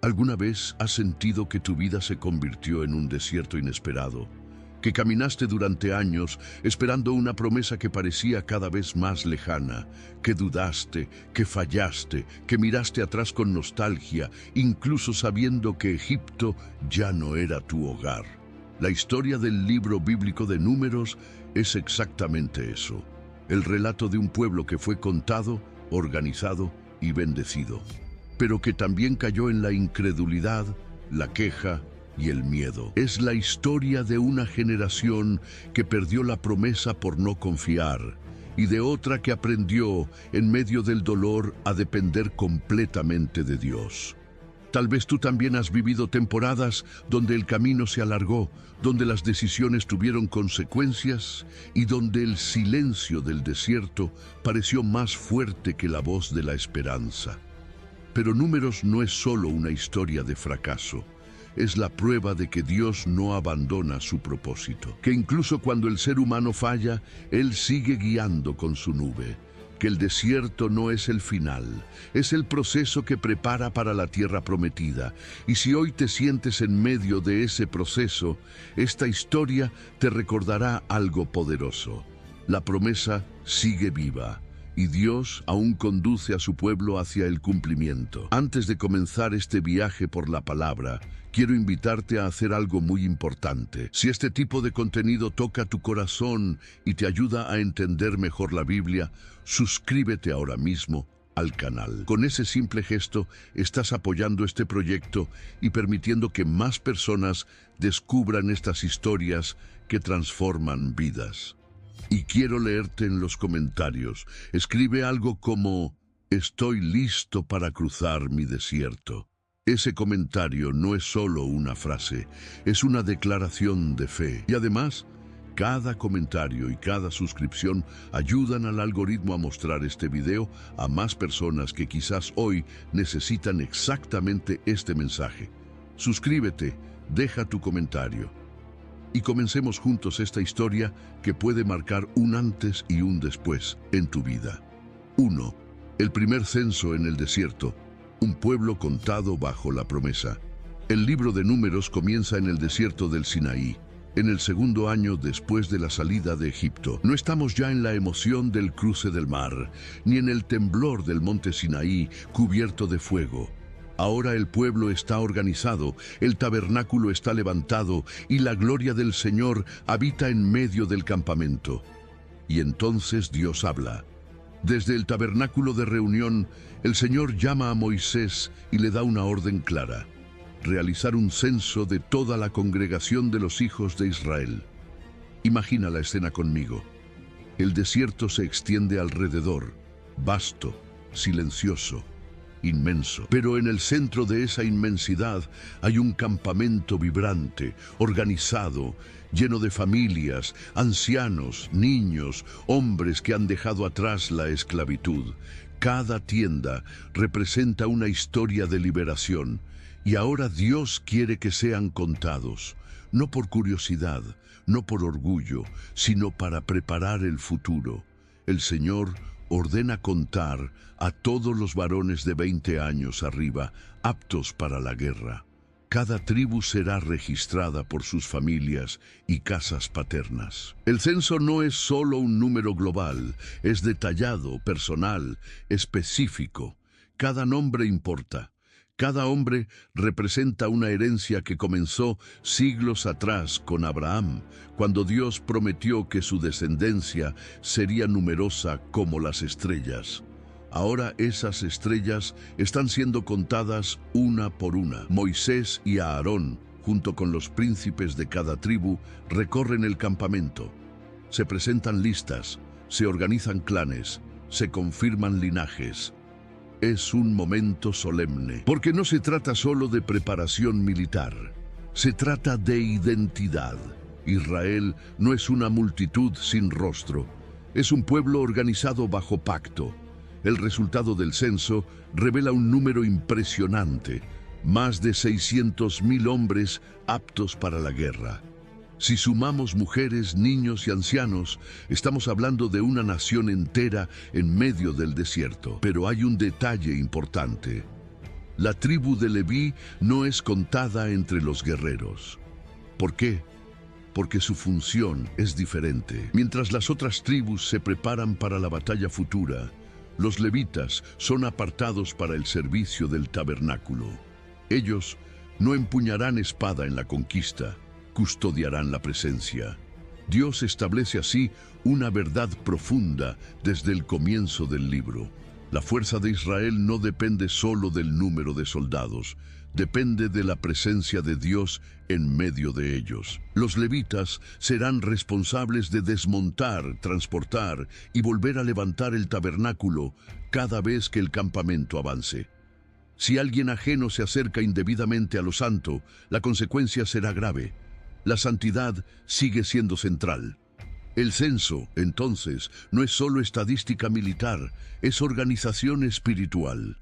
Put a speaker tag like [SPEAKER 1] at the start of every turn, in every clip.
[SPEAKER 1] ¿Alguna vez has sentido que tu vida se convirtió en un desierto inesperado? Que caminaste durante años esperando una promesa que parecía cada vez más lejana, que dudaste, que fallaste, que miraste atrás con nostalgia, incluso sabiendo que Egipto ya no era tu hogar. La historia del libro bíblico de Números es exactamente eso, el relato de un pueblo que fue contado, organizado y bendecido, pero que también cayó en la incredulidad, la queja y el miedo. Es la historia de una generación que perdió la promesa por no confiar y de otra que aprendió, en medio del dolor, a depender completamente de Dios. Tal vez tú también has vivido temporadas donde el camino se alargó, donde las decisiones tuvieron consecuencias y donde el silencio del desierto pareció más fuerte que la voz de la esperanza. Pero Números no es solo una historia de fracaso. Es la prueba de que Dios no abandona su propósito, que incluso cuando el ser humano falla, Él sigue guiando con su nube, que el desierto no es el final, es el proceso que prepara para la tierra prometida. Y si hoy te sientes en medio de ese proceso, esta historia te recordará algo poderoso. La promesa sigue viva y Dios aún conduce a su pueblo hacia el cumplimiento. Antes de comenzar este viaje por la palabra, quiero invitarte a hacer algo muy importante. Si este tipo de contenido toca tu corazón y te ayuda a entender mejor la Biblia, suscríbete ahora mismo al canal. Con ese simple gesto, estás apoyando este proyecto y permitiendo que más personas descubran estas historias que transforman vidas. Y quiero leerte en los comentarios. Escribe algo como: estoy listo para cruzar mi desierto. Ese comentario no es solo una frase, es una declaración de fe. Y además, cada comentario y cada suscripción ayudan al algoritmo a mostrar este video a más personas que quizás hoy necesitan exactamente este mensaje. Suscríbete, deja tu comentario y comencemos juntos esta historia que puede marcar un antes y un después en tu vida. 1. El primer censo en el desierto, un pueblo contado bajo la promesa. El libro de Números comienza en el desierto del Sinaí, en el segundo año después de la salida de Egipto. No estamos ya en la emoción del cruce del mar, ni en el temblor del monte Sinaí cubierto de fuego. Ahora el pueblo está organizado, el tabernáculo está levantado y la gloria del Señor habita en medio del campamento. Y entonces Dios habla. Desde el tabernáculo de reunión, el Señor llama a Moisés y le da una orden clara: realizar un censo de toda la congregación de los hijos de Israel. Imagina la escena conmigo. El desierto se extiende alrededor, vasto, silencioso, inmenso. Pero en el centro de esa inmensidad hay un campamento vibrante, organizado, lleno de familias, ancianos, niños, hombres que han dejado atrás la esclavitud. Cada tienda representa una historia de liberación, y ahora Dios quiere que sean contados, no por curiosidad, no por orgullo, sino para preparar el futuro. El Señor ordena contar a todos los varones de 20 años arriba, aptos para la guerra. Cada tribu será registrada por sus familias y casas paternas. El censo no es solo un número global, es detallado, personal, específico. Cada nombre importa. Cada hombre representa una herencia que comenzó siglos atrás con Abraham, cuando Dios prometió que su descendencia sería numerosa como las estrellas. Ahora esas estrellas están siendo contadas una por una. Moisés y Aarón, junto con los príncipes de cada tribu, recorren el campamento. Se presentan listas, se organizan clanes, se confirman linajes. Es un momento solemne, porque no se trata solo de preparación militar, se trata de identidad. Israel no es una multitud sin rostro, es un pueblo organizado bajo pacto. El resultado del censo revela un número impresionante, más de 600.000 hombres aptos para la guerra. Si sumamos mujeres, niños y ancianos, estamos hablando de una nación entera en medio del desierto. Pero hay un detalle importante. La tribu de Leví no es contada entre los guerreros. ¿Por qué? Porque su función es diferente. Mientras las otras tribus se preparan para la batalla futura, los levitas son apartados para el servicio del tabernáculo. Ellos no empuñarán espada en la conquista, custodiarán la presencia. Dios establece así una verdad profunda desde el comienzo del libro. La fuerza de Israel no depende solo del número de soldados, depende de la presencia de Dios en medio de ellos. Los levitas serán responsables de desmontar, transportar y volver a levantar el tabernáculo cada vez que el campamento avance. Si alguien ajeno se acerca indebidamente a lo santo, la consecuencia será grave. La santidad sigue siendo central. El censo, entonces, no es solo estadística militar, es organización espiritual.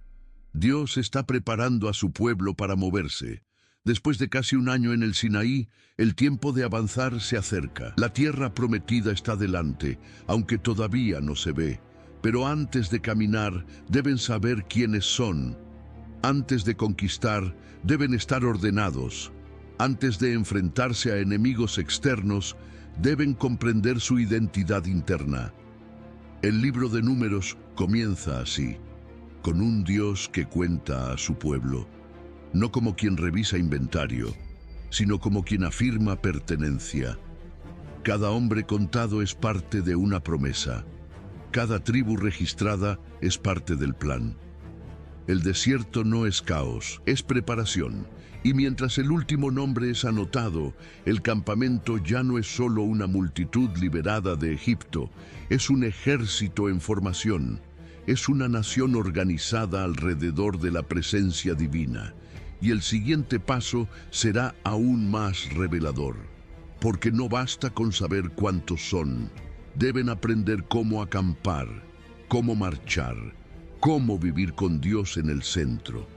[SPEAKER 1] Dios está preparando a su pueblo para moverse. Después de casi un año en el Sinaí, el tiempo de avanzar se acerca. La tierra prometida está delante, aunque todavía no se ve. Pero antes de caminar, deben saber quiénes son. Antes de conquistar, deben estar ordenados. Antes de enfrentarse a enemigos externos, deben comprender su identidad interna. El libro de Números comienza así, con un Dios que cuenta a su pueblo, no como quien revisa inventario, sino como quien afirma pertenencia. Cada hombre contado es parte de una promesa. Cada tribu registrada es parte del plan. El desierto no es caos, es preparación. Y mientras el último nombre es anotado, el campamento ya no es solo una multitud liberada de Egipto, es un ejército en formación, es una nación organizada alrededor de la presencia divina. Y el siguiente paso será aún más revelador, porque no basta con saber cuántos son, deben aprender cómo acampar, cómo marchar, cómo vivir con Dios en el centro.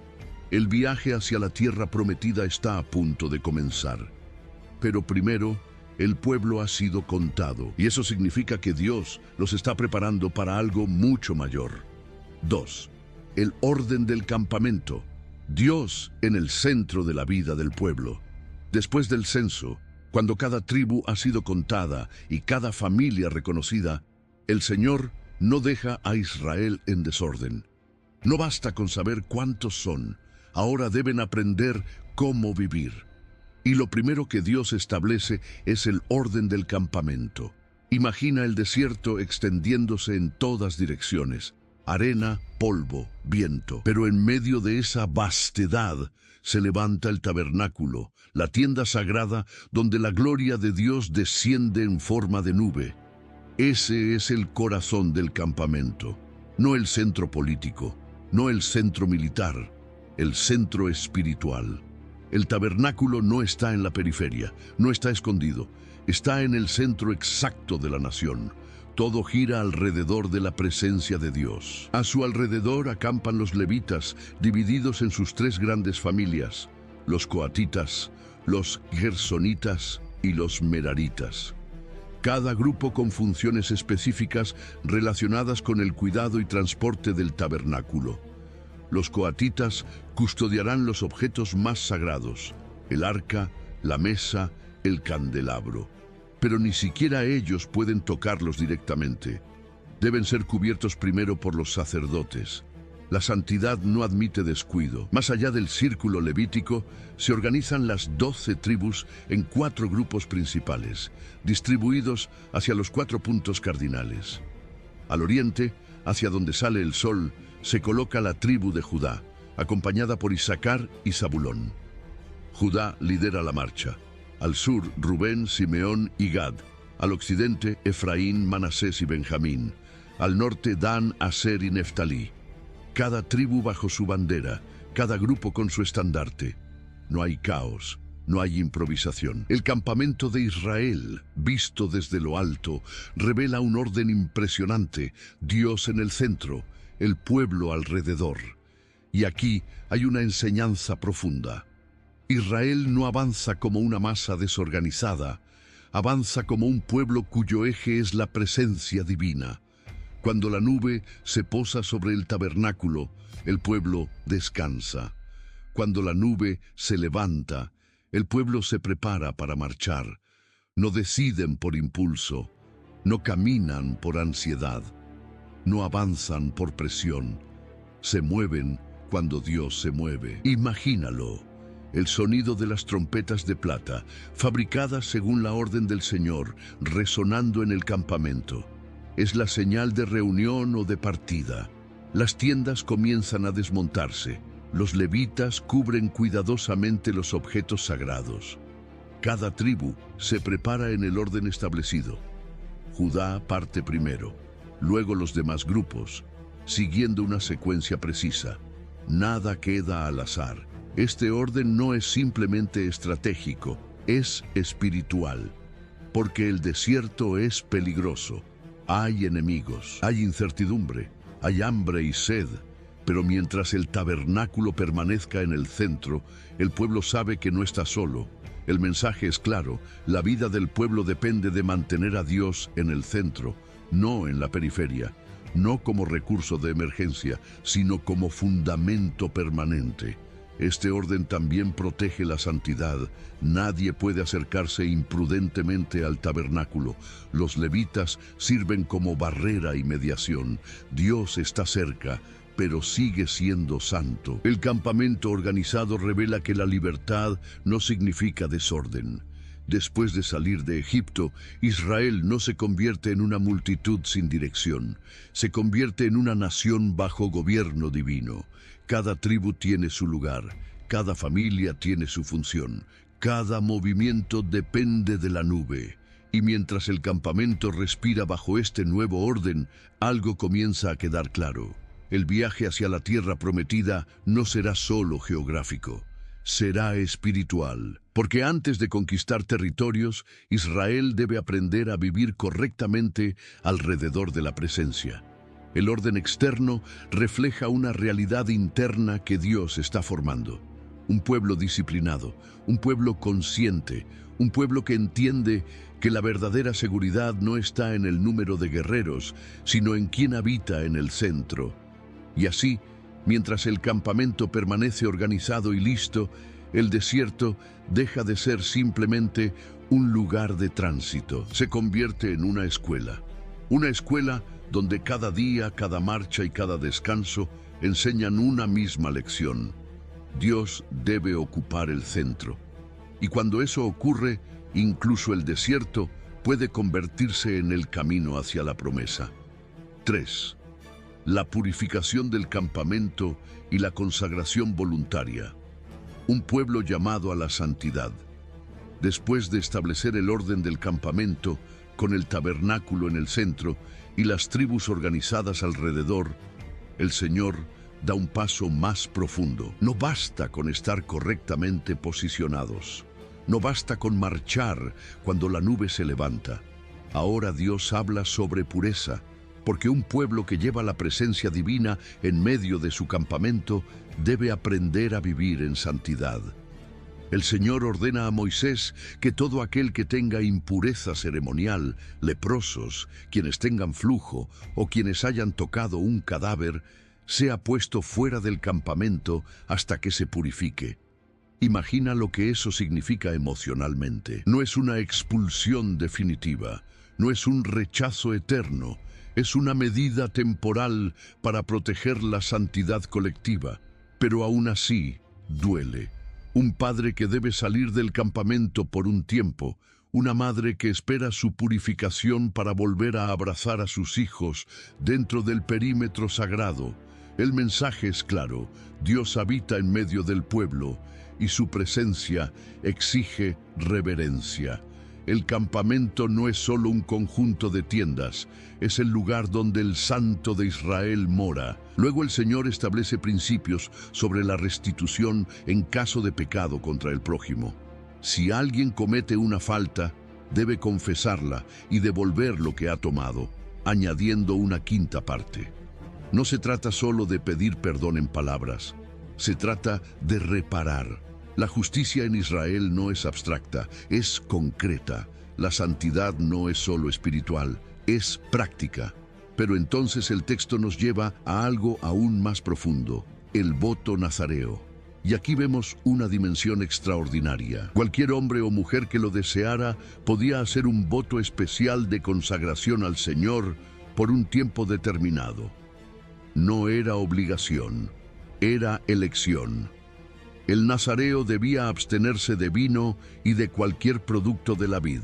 [SPEAKER 1] El viaje hacia la tierra prometida está a punto de comenzar. Pero primero, el pueblo ha sido contado, y eso significa que Dios los está preparando para algo mucho mayor. 2. El orden del campamento. Dios en el centro de la vida del pueblo. Después del censo, cuando cada tribu ha sido contada y cada familia reconocida, el Señor no deja a Israel en desorden. No basta con saber cuántos son. Ahora deben aprender cómo vivir. Y lo primero que Dios establece es el orden del campamento. Imagina el desierto extendiéndose en todas direcciones. Arena, polvo, viento. Pero en medio de esa vastedad se levanta el tabernáculo, la tienda sagrada donde la gloria de Dios desciende en forma de nube. Ese es el corazón del campamento, no el centro político, no el centro militar, el centro espiritual. El tabernáculo no está en la periferia, no está escondido, está en el centro exacto de la nación. Todo gira alrededor de la presencia de Dios. A su alrededor acampan los levitas, divididos en sus tres grandes familias, los coatitas, los gersonitas y los meraritas. Cada grupo con funciones específicas relacionadas con el cuidado y transporte del tabernáculo. Los coatitas custodiarán los objetos más sagrados, el arca, la mesa, el candelabro. Pero ni siquiera ellos pueden tocarlos directamente. Deben ser cubiertos primero por los sacerdotes. La santidad no admite descuido. Más allá del círculo levítico, se organizan las 12 tribus en 4 grupos principales, distribuidos hacia los 4 puntos cardinales. Al oriente, hacia donde sale el sol, se coloca la tribu de Judá, acompañada por Isaacar y Zabulón. Judá lidera la marcha. Al sur, Rubén, Simeón y Gad. Al occidente, Efraín, Manasés y Benjamín. Al norte, Dan, Aser y Neftalí. Cada tribu bajo su bandera, cada grupo con su estandarte. No hay caos, no hay improvisación. El campamento de Israel, visto desde lo alto, revela un orden impresionante. Dios en el centro, el pueblo alrededor. Y aquí hay una enseñanza profunda. Israel no avanza como una masa desorganizada, avanza como un pueblo cuyo eje es la presencia divina. Cuando la nube se posa sobre el tabernáculo, el pueblo descansa. Cuando la nube se levanta, el pueblo se prepara para marchar. No deciden por impulso, no caminan por ansiedad, no avanzan por presión. Se mueven cuando Dios se mueve. Imagínalo. El sonido de las trompetas de plata, fabricadas según la orden del Señor, resonando en el campamento. Es la señal de reunión o de partida. Las tiendas comienzan a desmontarse. Los levitas cubren cuidadosamente los objetos sagrados. Cada tribu se prepara en el orden establecido. Judá parte primero, luego los demás grupos, siguiendo una secuencia precisa. Nada queda al azar. Este orden no es simplemente estratégico, es espiritual. Porque el desierto es peligroso. Hay enemigos, hay incertidumbre, hay hambre y sed. Pero mientras el tabernáculo permanezca en el centro, el pueblo sabe que no está solo. El mensaje es claro: la vida del pueblo depende de mantener a Dios en el centro, no en la periferia, no como recurso de emergencia, sino como fundamento permanente. Este orden también protege la santidad. Nadie puede acercarse imprudentemente al tabernáculo. Los levitas sirven como barrera y mediación. Dios está cerca, pero sigue siendo santo. El campamento organizado revela que la libertad no significa desorden. Después de salir de Egipto, Israel no se convierte en una multitud sin dirección. Se convierte en una nación bajo gobierno divino. Cada tribu tiene su lugar, cada familia tiene su función, cada movimiento depende de la nube. Y mientras el campamento respira bajo este nuevo orden, algo comienza a quedar claro. El viaje hacia la tierra prometida no será solo geográfico, será espiritual. Porque antes de conquistar territorios, Israel debe aprender a vivir correctamente alrededor de la presencia. El orden externo refleja una realidad interna que Dios está formando. Un pueblo disciplinado, un pueblo consciente, un pueblo que entiende que la verdadera seguridad no está en el número de guerreros, sino en quien habita en el centro. Y así, mientras el campamento permanece organizado y listo, el desierto deja de ser simplemente un lugar de tránsito. Se convierte en una escuela. Una escuela donde cada día, cada marcha y cada descanso enseñan una misma lección. Dios debe ocupar el centro. Y cuando eso ocurre, incluso el desierto puede convertirse en el camino hacia la promesa. 3. La purificación del campamento y la consagración voluntaria. Un pueblo llamado a la santidad. Después de establecer el orden del campamento, con el tabernáculo en el centro y las tribus organizadas alrededor, el Señor da un paso más profundo. No basta con estar correctamente posicionados. No basta con marchar cuando la nube se levanta. Ahora Dios habla sobre pureza, porque un pueblo que lleva la presencia divina en medio de su campamento debe aprender a vivir en santidad. El Señor ordena a Moisés que todo aquel que tenga impureza ceremonial, leprosos, quienes tengan flujo o quienes hayan tocado un cadáver, sea puesto fuera del campamento hasta que se purifique. Imagina lo que eso significa emocionalmente. No es una expulsión definitiva, no es un rechazo eterno, es una medida temporal para proteger la santidad colectiva, pero aún así duele. Un padre que debe salir del campamento por un tiempo, una madre que espera su purificación para volver a abrazar a sus hijos dentro del perímetro sagrado. El mensaje es claro: Dios habita en medio del pueblo y su presencia exige reverencia. El campamento no es solo un conjunto de tiendas, es el lugar donde el Santo de Israel mora. Luego el Señor establece principios sobre la restitución en caso de pecado contra el prójimo. Si alguien comete una falta, debe confesarla y devolver lo que ha tomado, añadiendo una quinta parte. No se trata solo de pedir perdón en palabras, se trata de reparar. La justicia en Israel no es abstracta, es concreta. La santidad no es solo espiritual, es práctica. Pero entonces el texto nos lleva a algo aún más profundo: el voto nazareo. Y aquí vemos una dimensión extraordinaria. Cualquier hombre o mujer que lo deseara podía hacer un voto especial de consagración al Señor por un tiempo determinado. No era obligación, era elección. El nazareo debía abstenerse de vino y de cualquier producto de la vid.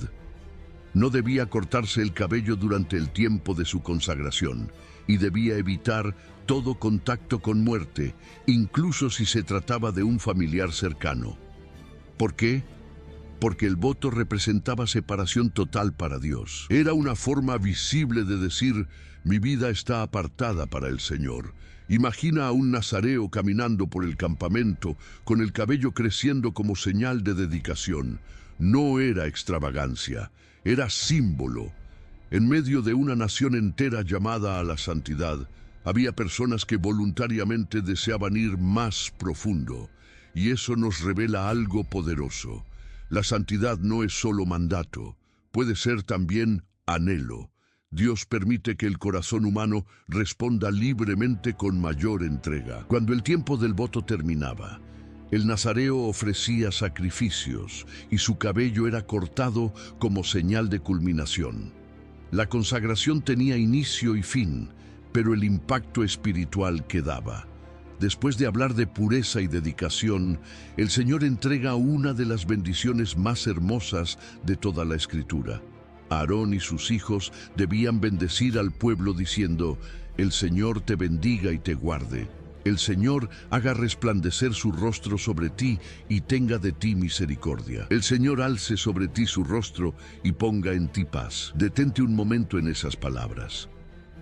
[SPEAKER 1] No debía cortarse el cabello durante el tiempo de su consagración y debía evitar todo contacto con muerte, incluso si se trataba de un familiar cercano. ¿Por qué? Porque el voto representaba separación total para Dios. Era una forma visible de decir: mi vida está apartada para el Señor. Imagina a un nazareo caminando por el campamento con el cabello creciendo como señal de dedicación. No era extravagancia, era símbolo. En medio de una nación entera llamada a la santidad, había personas que voluntariamente deseaban ir más profundo, y eso nos revela algo poderoso. La santidad no es solo mandato, puede ser también anhelo. Dios permite que el corazón humano responda libremente con mayor entrega. Cuando el tiempo del voto terminaba, el nazareo ofrecía sacrificios y su cabello era cortado como señal de culminación. La consagración tenía inicio y fin, pero el impacto espiritual quedaba. Después de hablar de pureza y dedicación, el Señor entrega una de las bendiciones más hermosas de toda la Escritura. Aarón y sus hijos debían bendecir al pueblo diciendo: el Señor te bendiga y te guarde. El Señor haga resplandecer su rostro sobre ti y tenga de ti misericordia. El Señor alce sobre ti su rostro y ponga en ti paz. Detente un momento en esas palabras.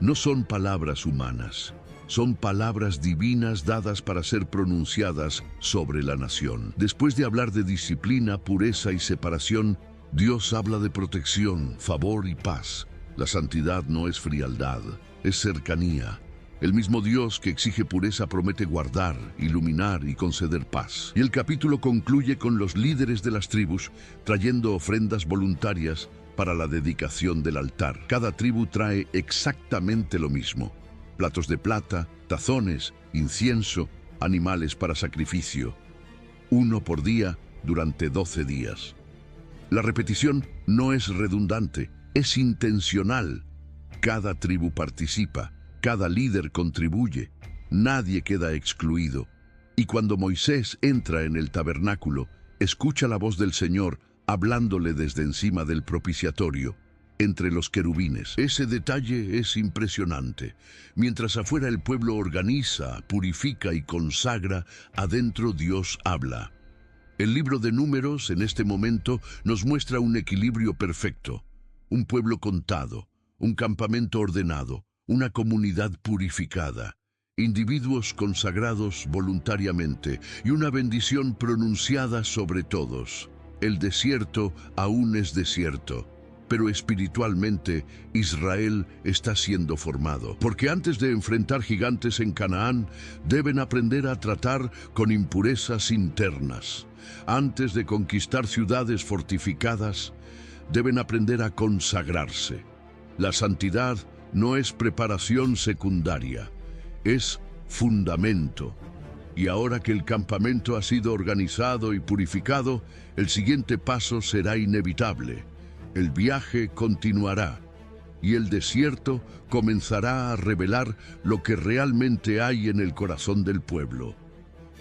[SPEAKER 1] No son palabras humanas, son palabras divinas dadas para ser pronunciadas sobre la nación. Después de hablar de disciplina, pureza y separación, Dios habla de protección, favor y paz. La santidad no es frialdad, es cercanía. El mismo Dios que exige pureza promete guardar, iluminar y conceder paz. Y el capítulo concluye con los líderes de las tribus trayendo ofrendas voluntarias para la dedicación del altar. Cada tribu trae exactamente lo mismo: platos de plata, tazones, incienso, animales para sacrificio. 1 por día durante 12 días. La repetición no es redundante, es intencional. Cada tribu participa, cada líder contribuye, nadie queda excluido. Y cuando Moisés entra en el tabernáculo, escucha la voz del Señor hablándole desde encima del propiciatorio, entre los querubines. Ese detalle es impresionante. Mientras afuera el pueblo organiza, purifica y consagra, adentro Dios habla. El libro de Números en este momento nos muestra un equilibrio perfecto. Un pueblo contado, un campamento ordenado, una comunidad purificada, individuos consagrados voluntariamente y una bendición pronunciada sobre todos. El desierto aún es desierto, pero espiritualmente Israel está siendo formado. Porque antes de enfrentar gigantes en Canaán, deben aprender a tratar con impurezas internas. Antes de conquistar ciudades fortificadas, deben aprender a consagrarse. La santidad no es preparación secundaria, es fundamento. Y ahora que el campamento ha sido organizado y purificado, el siguiente paso será inevitable. El viaje continuará y el desierto comenzará a revelar lo que realmente hay en el corazón del pueblo.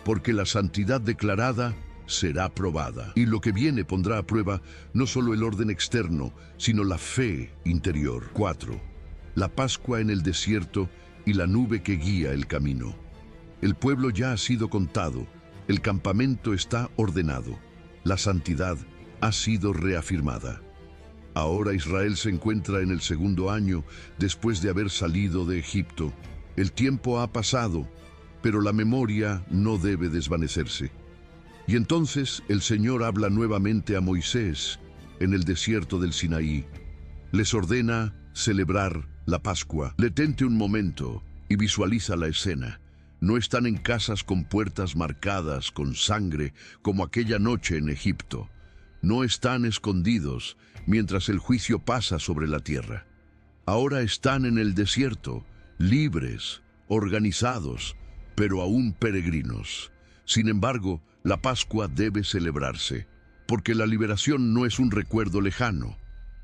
[SPEAKER 1] Porque la santidad declarada será probada. Y lo que viene pondrá a prueba no solo el orden externo, sino la fe interior. 4. La Pascua en el desierto y la nube que guía el camino. El pueblo ya ha sido contado, el campamento está ordenado, la santidad ha sido reafirmada. Ahora Israel se encuentra en el segundo año después de haber salido de Egipto. El tiempo ha pasado, pero la memoria no debe desvanecerse. Y entonces el Señor habla nuevamente a Moisés en el desierto del Sinaí. Les ordena celebrar la Pascua. Detente un momento y visualiza la escena. No están en casas con puertas marcadas con sangre como aquella noche en Egipto. No están escondidos mientras el juicio pasa sobre la tierra. Ahora están en el desierto, libres, organizados, pero aún peregrinos. Sin embargo, la Pascua debe celebrarse, porque la liberación no es un recuerdo lejano,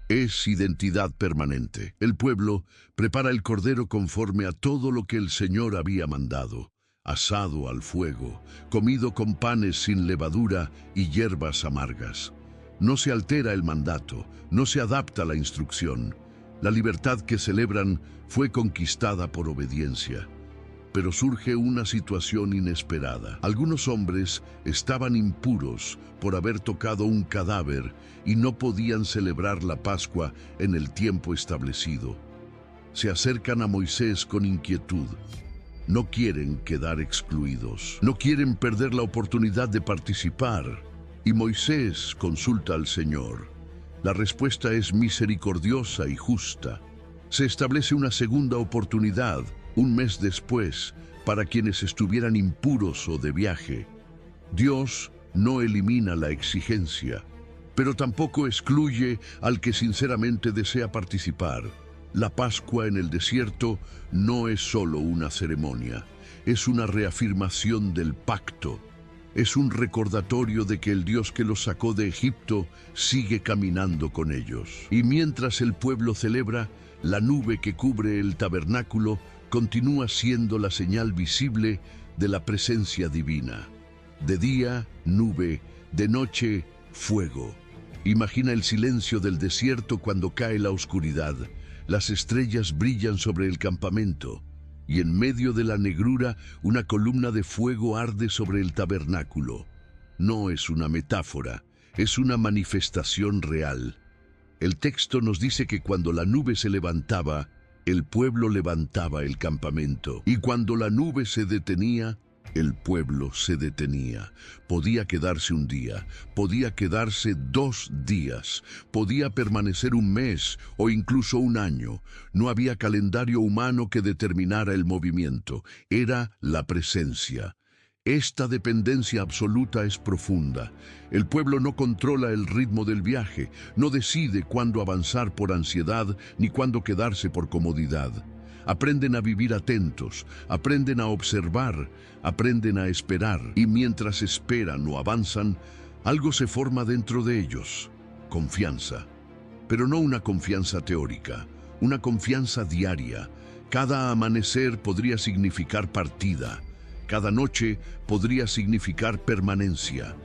[SPEAKER 1] es identidad permanente. El pueblo prepara el cordero conforme a todo lo que el Señor había mandado, asado al fuego, comido con panes sin levadura y hierbas amargas. No se altera el mandato, no se adapta la instrucción. La libertad que celebran fue conquistada por obediencia. Pero surge una situación inesperada. Algunos hombres estaban impuros por haber tocado un cadáver y no podían celebrar la Pascua en el tiempo establecido. Se acercan a Moisés con inquietud. No quieren quedar excluidos. No quieren perder la oportunidad de participar. Y Moisés consulta al Señor. La respuesta es misericordiosa y justa. Se establece una segunda oportunidad, un mes después, para quienes estuvieran impuros o de viaje. Dios no elimina la exigencia, pero tampoco excluye al que sinceramente desea participar. La Pascua en el desierto no es solo una ceremonia, es una reafirmación del pacto. Es un recordatorio de que el Dios que los sacó de Egipto sigue caminando con ellos. Y mientras el pueblo celebra, la nube que cubre el tabernáculo continúa siendo la señal visible de la presencia divina. De día, nube; de noche, fuego. Imagina el silencio del desierto cuando cae la oscuridad. Las estrellas brillan sobre el campamento, y en medio de la negrura una columna de fuego arde sobre el tabernáculo. No es una metáfora, es una manifestación real. El texto nos dice que cuando la nube se levantaba, el pueblo levantaba el campamento. Y cuando la nube se detenía, el pueblo se detenía. Podía quedarse un día, podía quedarse 2 días, podía permanecer un mes o incluso un año. No había calendario humano que determinara el movimiento. Era la presencia. Esta dependencia absoluta es profunda. El pueblo no controla el ritmo del viaje, no decide cuándo avanzar por ansiedad ni cuándo quedarse por comodidad. Aprenden a vivir atentos, aprenden a observar, aprenden a esperar. Y mientras esperan o avanzan, algo se forma dentro de ellos: confianza. Pero no una confianza teórica, una confianza diaria. Cada amanecer podría significar partida. Cada noche podría significar permanencia.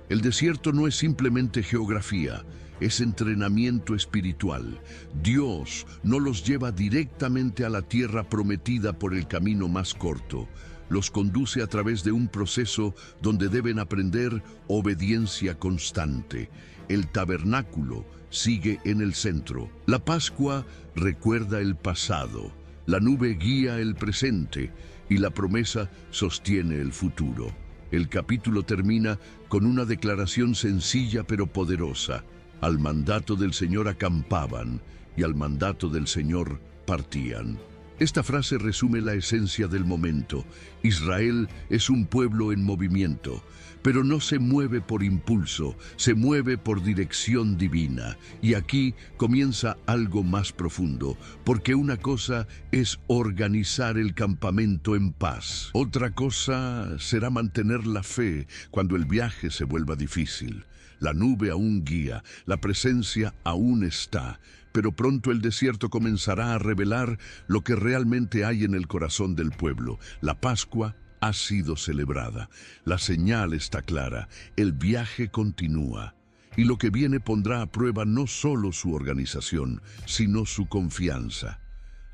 [SPEAKER 1] El desierto no es simplemente geografía, es entrenamiento espiritual. Dios no los lleva directamente a la tierra prometida por el camino más corto. Los conduce a través de un proceso donde deben aprender obediencia constante. El tabernáculo sigue en el centro. La Pascua recuerda el pasado. La nube guía el presente y la promesa sostiene el futuro. El capítulo termina con una declaración sencilla pero poderosa: al mandato del Señor acampaban y al mandato del Señor partían. Esta frase resume la esencia del momento. Israel es un pueblo en movimiento, pero no se mueve por impulso, se mueve por dirección divina. Y aquí comienza algo más profundo, porque una cosa es organizar el campamento en paz. Otra cosa será mantener la fe cuando el viaje se vuelva difícil. La nube aún guía, la presencia aún está, pero pronto el desierto comenzará a revelar lo que realmente hay en el corazón del pueblo. La Pascua ha sido celebrada, la señal está clara, el viaje continúa. Y lo que viene pondrá a prueba no solo su organización, sino su confianza.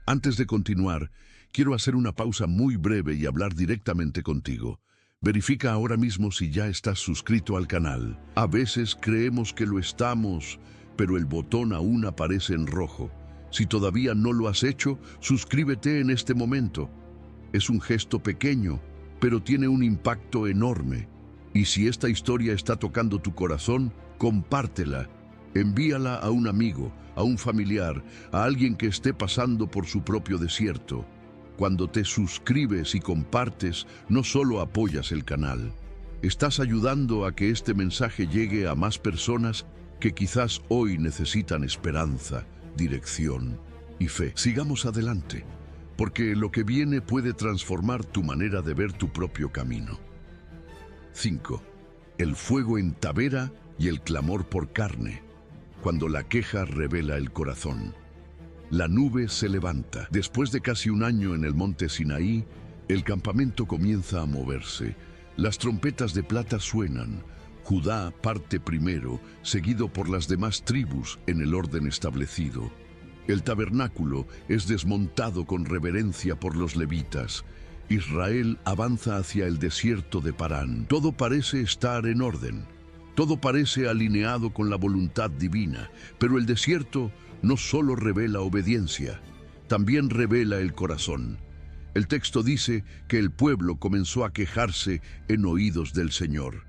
[SPEAKER 1] Antes de continuar, quiero hacer una pausa muy breve y hablar directamente contigo. Verifica ahora mismo si ya estás suscrito al canal. A veces creemos que lo estamos, pero el botón aún aparece en rojo. Si todavía no lo has hecho, suscríbete en este momento. Es un gesto pequeño, pero tiene un impacto enorme. Y si esta historia está tocando tu corazón, compártela. Envíala a un amigo, a un familiar, a alguien que esté pasando por su propio desierto. Cuando te suscribes y compartes, no solo apoyas el canal, estás ayudando a que este mensaje llegue a más personas que quizás hoy necesitan esperanza, dirección y fe. Sigamos adelante, porque lo que viene puede transformar tu manera de ver tu propio camino. 5. El fuego en Tabera y el clamor por carne. Cuando la queja revela el corazón. La nube se levanta. Después de casi un año en el monte Sinaí, el campamento comienza a moverse. Las trompetas de plata suenan. Judá parte primero, seguido por las demás tribus en el orden establecido. El tabernáculo es desmontado con reverencia por los levitas. Israel avanza hacia el desierto de Parán. Todo parece estar en orden. Todo parece alineado con la voluntad divina, pero el desierto no solo revela obediencia, también revela el corazón. El texto dice que el pueblo comenzó a quejarse en oídos del Señor.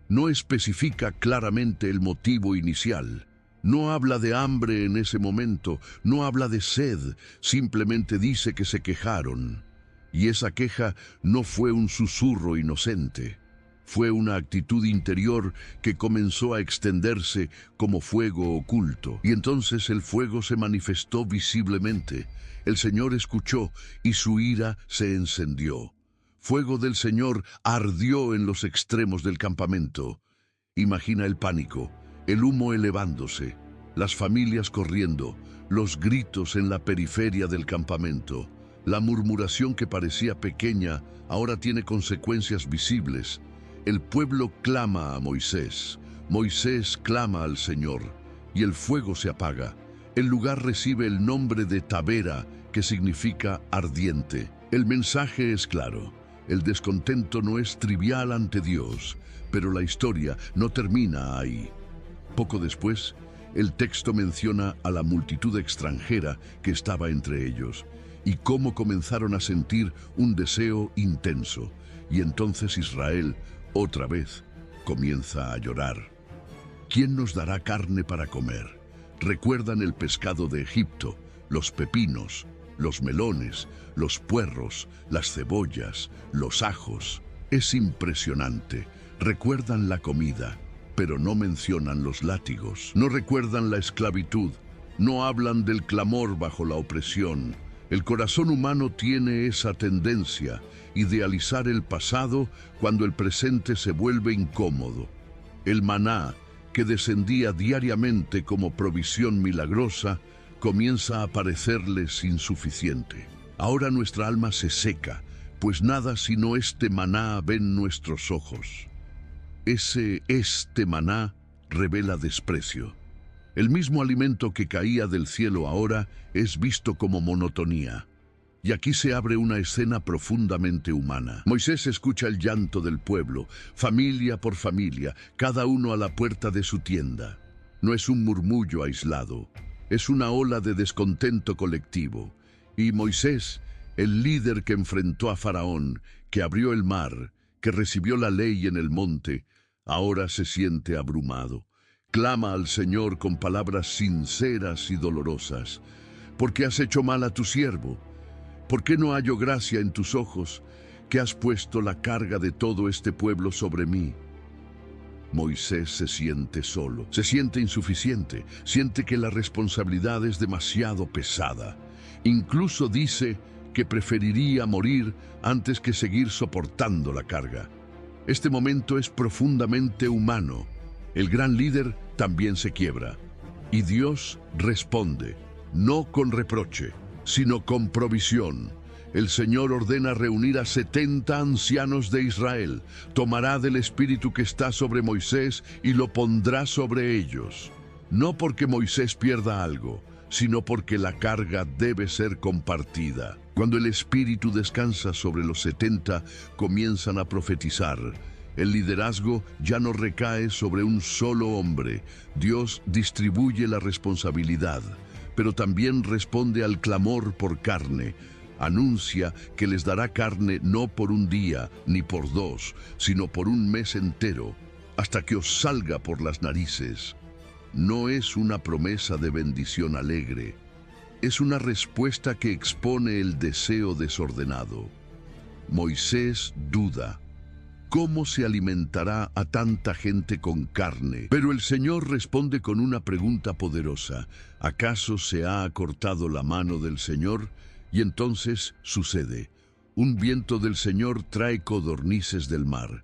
[SPEAKER 1] No especifica claramente el motivo inicial. No habla de hambre en ese momento, no habla de sed, simplemente dice que se quejaron. Y esa queja no fue un susurro inocente. Fue una actitud interior que comenzó a extenderse como fuego oculto. Y entonces el fuego se manifestó visiblemente. El Señor escuchó y su ira se encendió. Fuego del Señor ardió en los extremos del campamento. Imagina el pánico, el humo elevándose, las familias corriendo, los gritos en la periferia del campamento. La murmuración que parecía pequeña ahora tiene consecuencias visibles. El pueblo clama a Moisés. Moisés clama al Señor, y el fuego se apaga. El lugar recibe el nombre de Tabera, que significa ardiente. El mensaje es claro. El descontento no es trivial ante Dios, pero la historia no termina ahí. Poco después, el texto menciona a la multitud extranjera que estaba entre ellos, y cómo comenzaron a sentir un deseo intenso. Y entonces Israel, otra vez, comienza a llorar. ¿Quién nos dará carne para comer? Recuerdan el pescado de Egipto, los pepinos, los melones, los puerros, las cebollas, los ajos. Es impresionante. Recuerdan la comida, pero no mencionan los látigos. No recuerdan la esclavitud. No hablan del clamor bajo la opresión. El corazón humano tiene esa tendencia, idealizar el pasado cuando el presente se vuelve incómodo. El maná, que descendía diariamente como provisión milagrosa, comienza a parecerles insuficiente. Ahora nuestra alma se seca, pues nada sino este maná ven nuestros ojos. Este maná revela desprecio. El mismo alimento que caía del cielo ahora es visto como monotonía. Y aquí se abre una escena profundamente humana. Moisés escucha el llanto del pueblo, familia por familia, cada uno a la puerta de su tienda. No es un murmullo aislado, es una ola de descontento colectivo. Y Moisés, el líder que enfrentó a Faraón, que abrió el mar, que recibió la ley en el monte, ahora se siente abrumado. Clama al Señor con palabras sinceras y dolorosas. ¿Por qué has hecho mal a tu siervo? ¿Por qué no hallo gracia en tus ojos, que has puesto la carga de todo este pueblo sobre mí? Moisés se siente solo, se siente insuficiente, siente que la responsabilidad es demasiado pesada. Incluso dice que preferiría morir antes que seguir soportando la carga. Este momento es profundamente humano. El gran líder también se quiebra. Y Dios responde, no con reproche, sino con provisión. El Señor ordena reunir a 70 ancianos de Israel. Tomará del espíritu que está sobre Moisés y lo pondrá sobre ellos. No porque Moisés pierda algo, sino porque la carga debe ser compartida. Cuando el espíritu descansa sobre los 70, comienzan a profetizar. El liderazgo ya no recae sobre un solo hombre. Dios distribuye la responsabilidad, pero también responde al clamor por carne. Anuncia que les dará carne no por un día ni por dos, sino por un mes entero, hasta que os salga por las narices. No es una promesa de bendición alegre, es una respuesta que expone el deseo desordenado. Moisés duda. ¿Cómo se alimentará a tanta gente con carne? Pero el Señor responde con una pregunta poderosa. ¿Acaso se ha acortado la mano del Señor? Y entonces sucede. Un viento del Señor trae codornices del mar.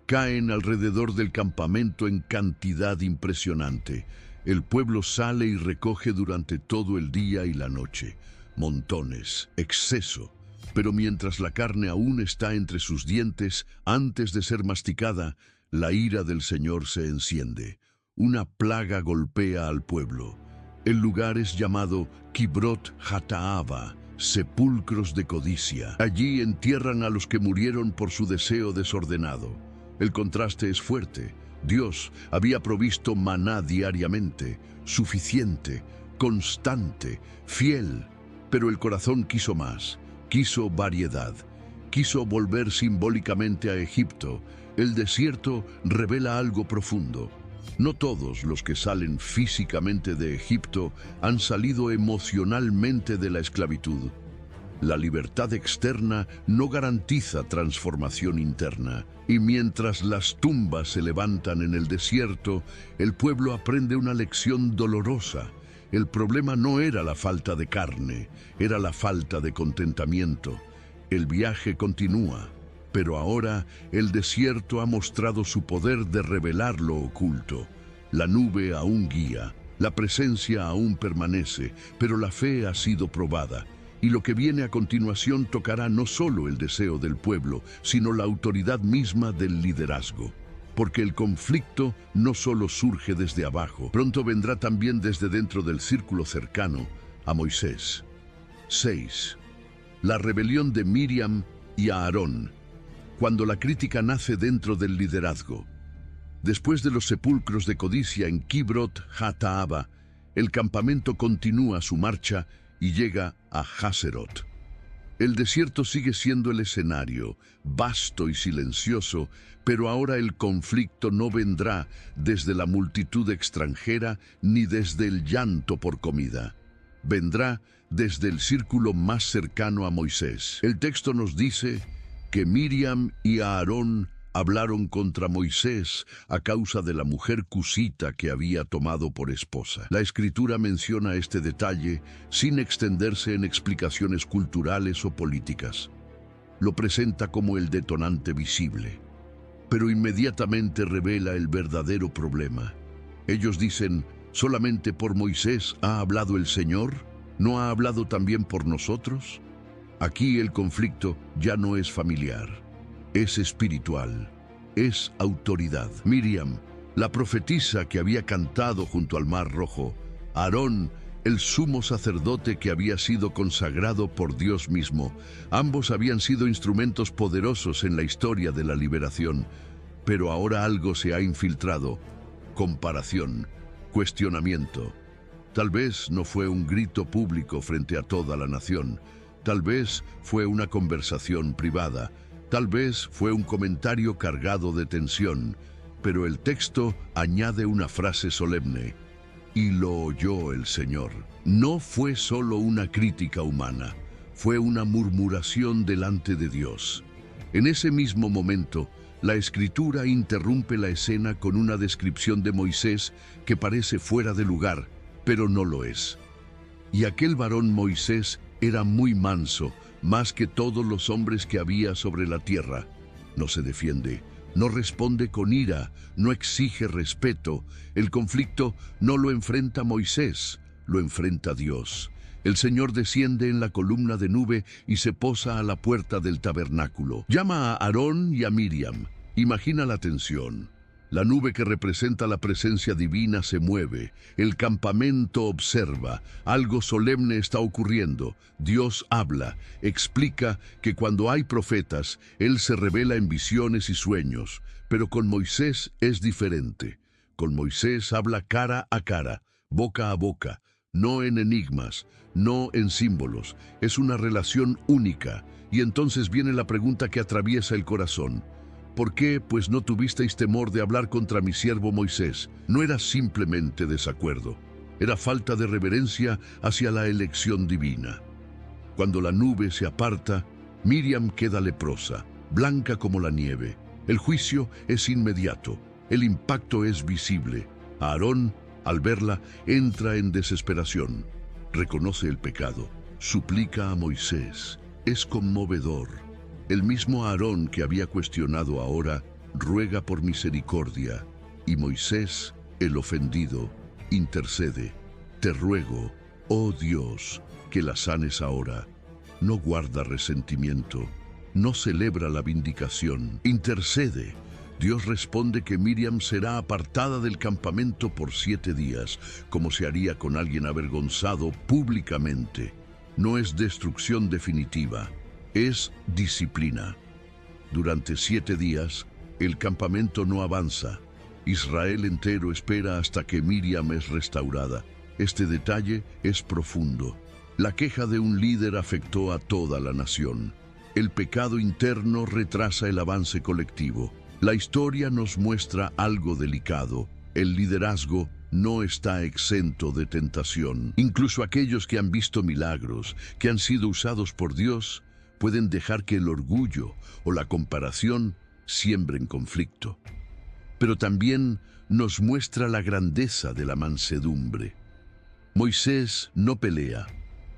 [SPEAKER 1] caen alrededor del campamento en cantidad impresionante. El pueblo sale y recoge durante todo el día y la noche. Montones, exceso. Pero mientras la carne aún está entre sus dientes, antes de ser masticada, la ira del Señor se enciende. Una plaga golpea al pueblo. El lugar es llamado Kibrot Hataava, sepulcros de codicia. Allí entierran a los que murieron por su deseo desordenado. El contraste es fuerte. Dios había provisto maná diariamente, suficiente, constante, fiel, pero el corazón quiso más, quiso variedad, quiso volver simbólicamente a Egipto. El desierto revela algo profundo. No todos los que salen físicamente de Egipto han salido emocionalmente de la esclavitud. La libertad externa no garantiza transformación interna, y mientras las tumbas se levantan en el desierto, el pueblo aprende una lección dolorosa. El problema no era la falta de carne, era la falta de contentamiento. El viaje continúa, pero ahora el desierto ha mostrado su poder de revelar lo oculto. La nube aún guía, la presencia aún permanece, pero la fe ha sido probada. Y lo que viene a continuación tocará no solo el deseo del pueblo, sino la autoridad misma del liderazgo. Porque el conflicto no solo surge desde abajo, pronto vendrá también desde dentro del círculo cercano a Moisés. 6. La rebelión de Miriam y Aarón, cuando la crítica nace dentro del liderazgo. Después de los sepulcros de codicia en Kibrot Hataava, el campamento continúa su marcha y llega a Haserot. El desierto sigue siendo el escenario, vasto y silencioso, pero ahora el conflicto no vendrá desde la multitud extranjera ni desde el llanto por comida. Vendrá desde el círculo más cercano a Moisés. El texto nos dice que Miriam y Aarón hablaron contra Moisés a causa de la mujer cusita que había tomado por esposa. La Escritura menciona este detalle sin extenderse en explicaciones culturales o políticas. Lo presenta como el detonante visible, pero inmediatamente revela el verdadero problema. Ellos dicen, ¿solamente por Moisés ha hablado el Señor? ¿No ha hablado también por nosotros? Aquí el conflicto ya no es familiar. Es espiritual, es autoridad. Miriam, la profetisa que había cantado junto al Mar Rojo, Aarón, el sumo sacerdote que había sido consagrado por Dios mismo, ambos habían sido instrumentos poderosos en la historia de la liberación, pero ahora algo se ha infiltrado: comparación, cuestionamiento. Tal vez no fue un grito público frente a toda la nación, tal vez fue una conversación privada, tal vez fue un comentario cargado de tensión, pero el texto añade una frase solemne: y lo oyó el Señor. No fue solo una crítica humana, fue una murmuración delante de Dios. En ese mismo momento, la Escritura interrumpe la escena con una descripción de Moisés que parece fuera de lugar, pero no lo es. Y aquel varón Moisés era muy manso, más que todos los hombres que había sobre la tierra. No se defiende, no responde con ira, no exige respeto. El conflicto no lo enfrenta Moisés, lo enfrenta Dios. El Señor desciende en la columna de nube y se posa a la puerta del tabernáculo. Llama a Aarón y a Miriam. Imagina la tensión. La nube que representa la presencia divina se mueve. El campamento observa. Algo solemne está ocurriendo. Dios habla. Explica que cuando hay profetas, Él se revela en visiones y sueños. Pero con Moisés es diferente. Con Moisés habla cara a cara, boca a boca, no en enigmas, no en símbolos. Es una relación única. Y entonces viene la pregunta que atraviesa el corazón. ¿Por qué, pues, no tuvisteis temor de hablar contra mi siervo Moisés? No era simplemente desacuerdo, era falta de reverencia hacia la elección divina. Cuando la nube se aparta, Miriam queda leprosa, blanca como la nieve. El juicio es inmediato, el impacto es visible. Aarón, al verla, entra en desesperación, reconoce el pecado, suplica a Moisés. Es conmovedor. El mismo Aarón que había cuestionado ahora ruega por misericordia, y Moisés, el ofendido, intercede. Te ruego, oh Dios, que la sanes ahora. No guarda resentimiento, no celebra la vindicación, intercede. Dios responde que Miriam será apartada del campamento por 7 días, como se haría con alguien avergonzado públicamente. No es destrucción definitiva, es disciplina. Durante 7 días, el campamento no avanza. Israel entero espera hasta que Miriam es restaurada. Este detalle es profundo. La queja de un líder afectó a toda la nación. El pecado interno retrasa el avance colectivo. La historia nos muestra algo delicado. El liderazgo no está exento de tentación. Incluso aquellos que han visto milagros, que han sido usados por Dios, pueden dejar que el orgullo o la comparación siembren conflicto. Pero también nos muestra la grandeza de la mansedumbre. Moisés no pelea,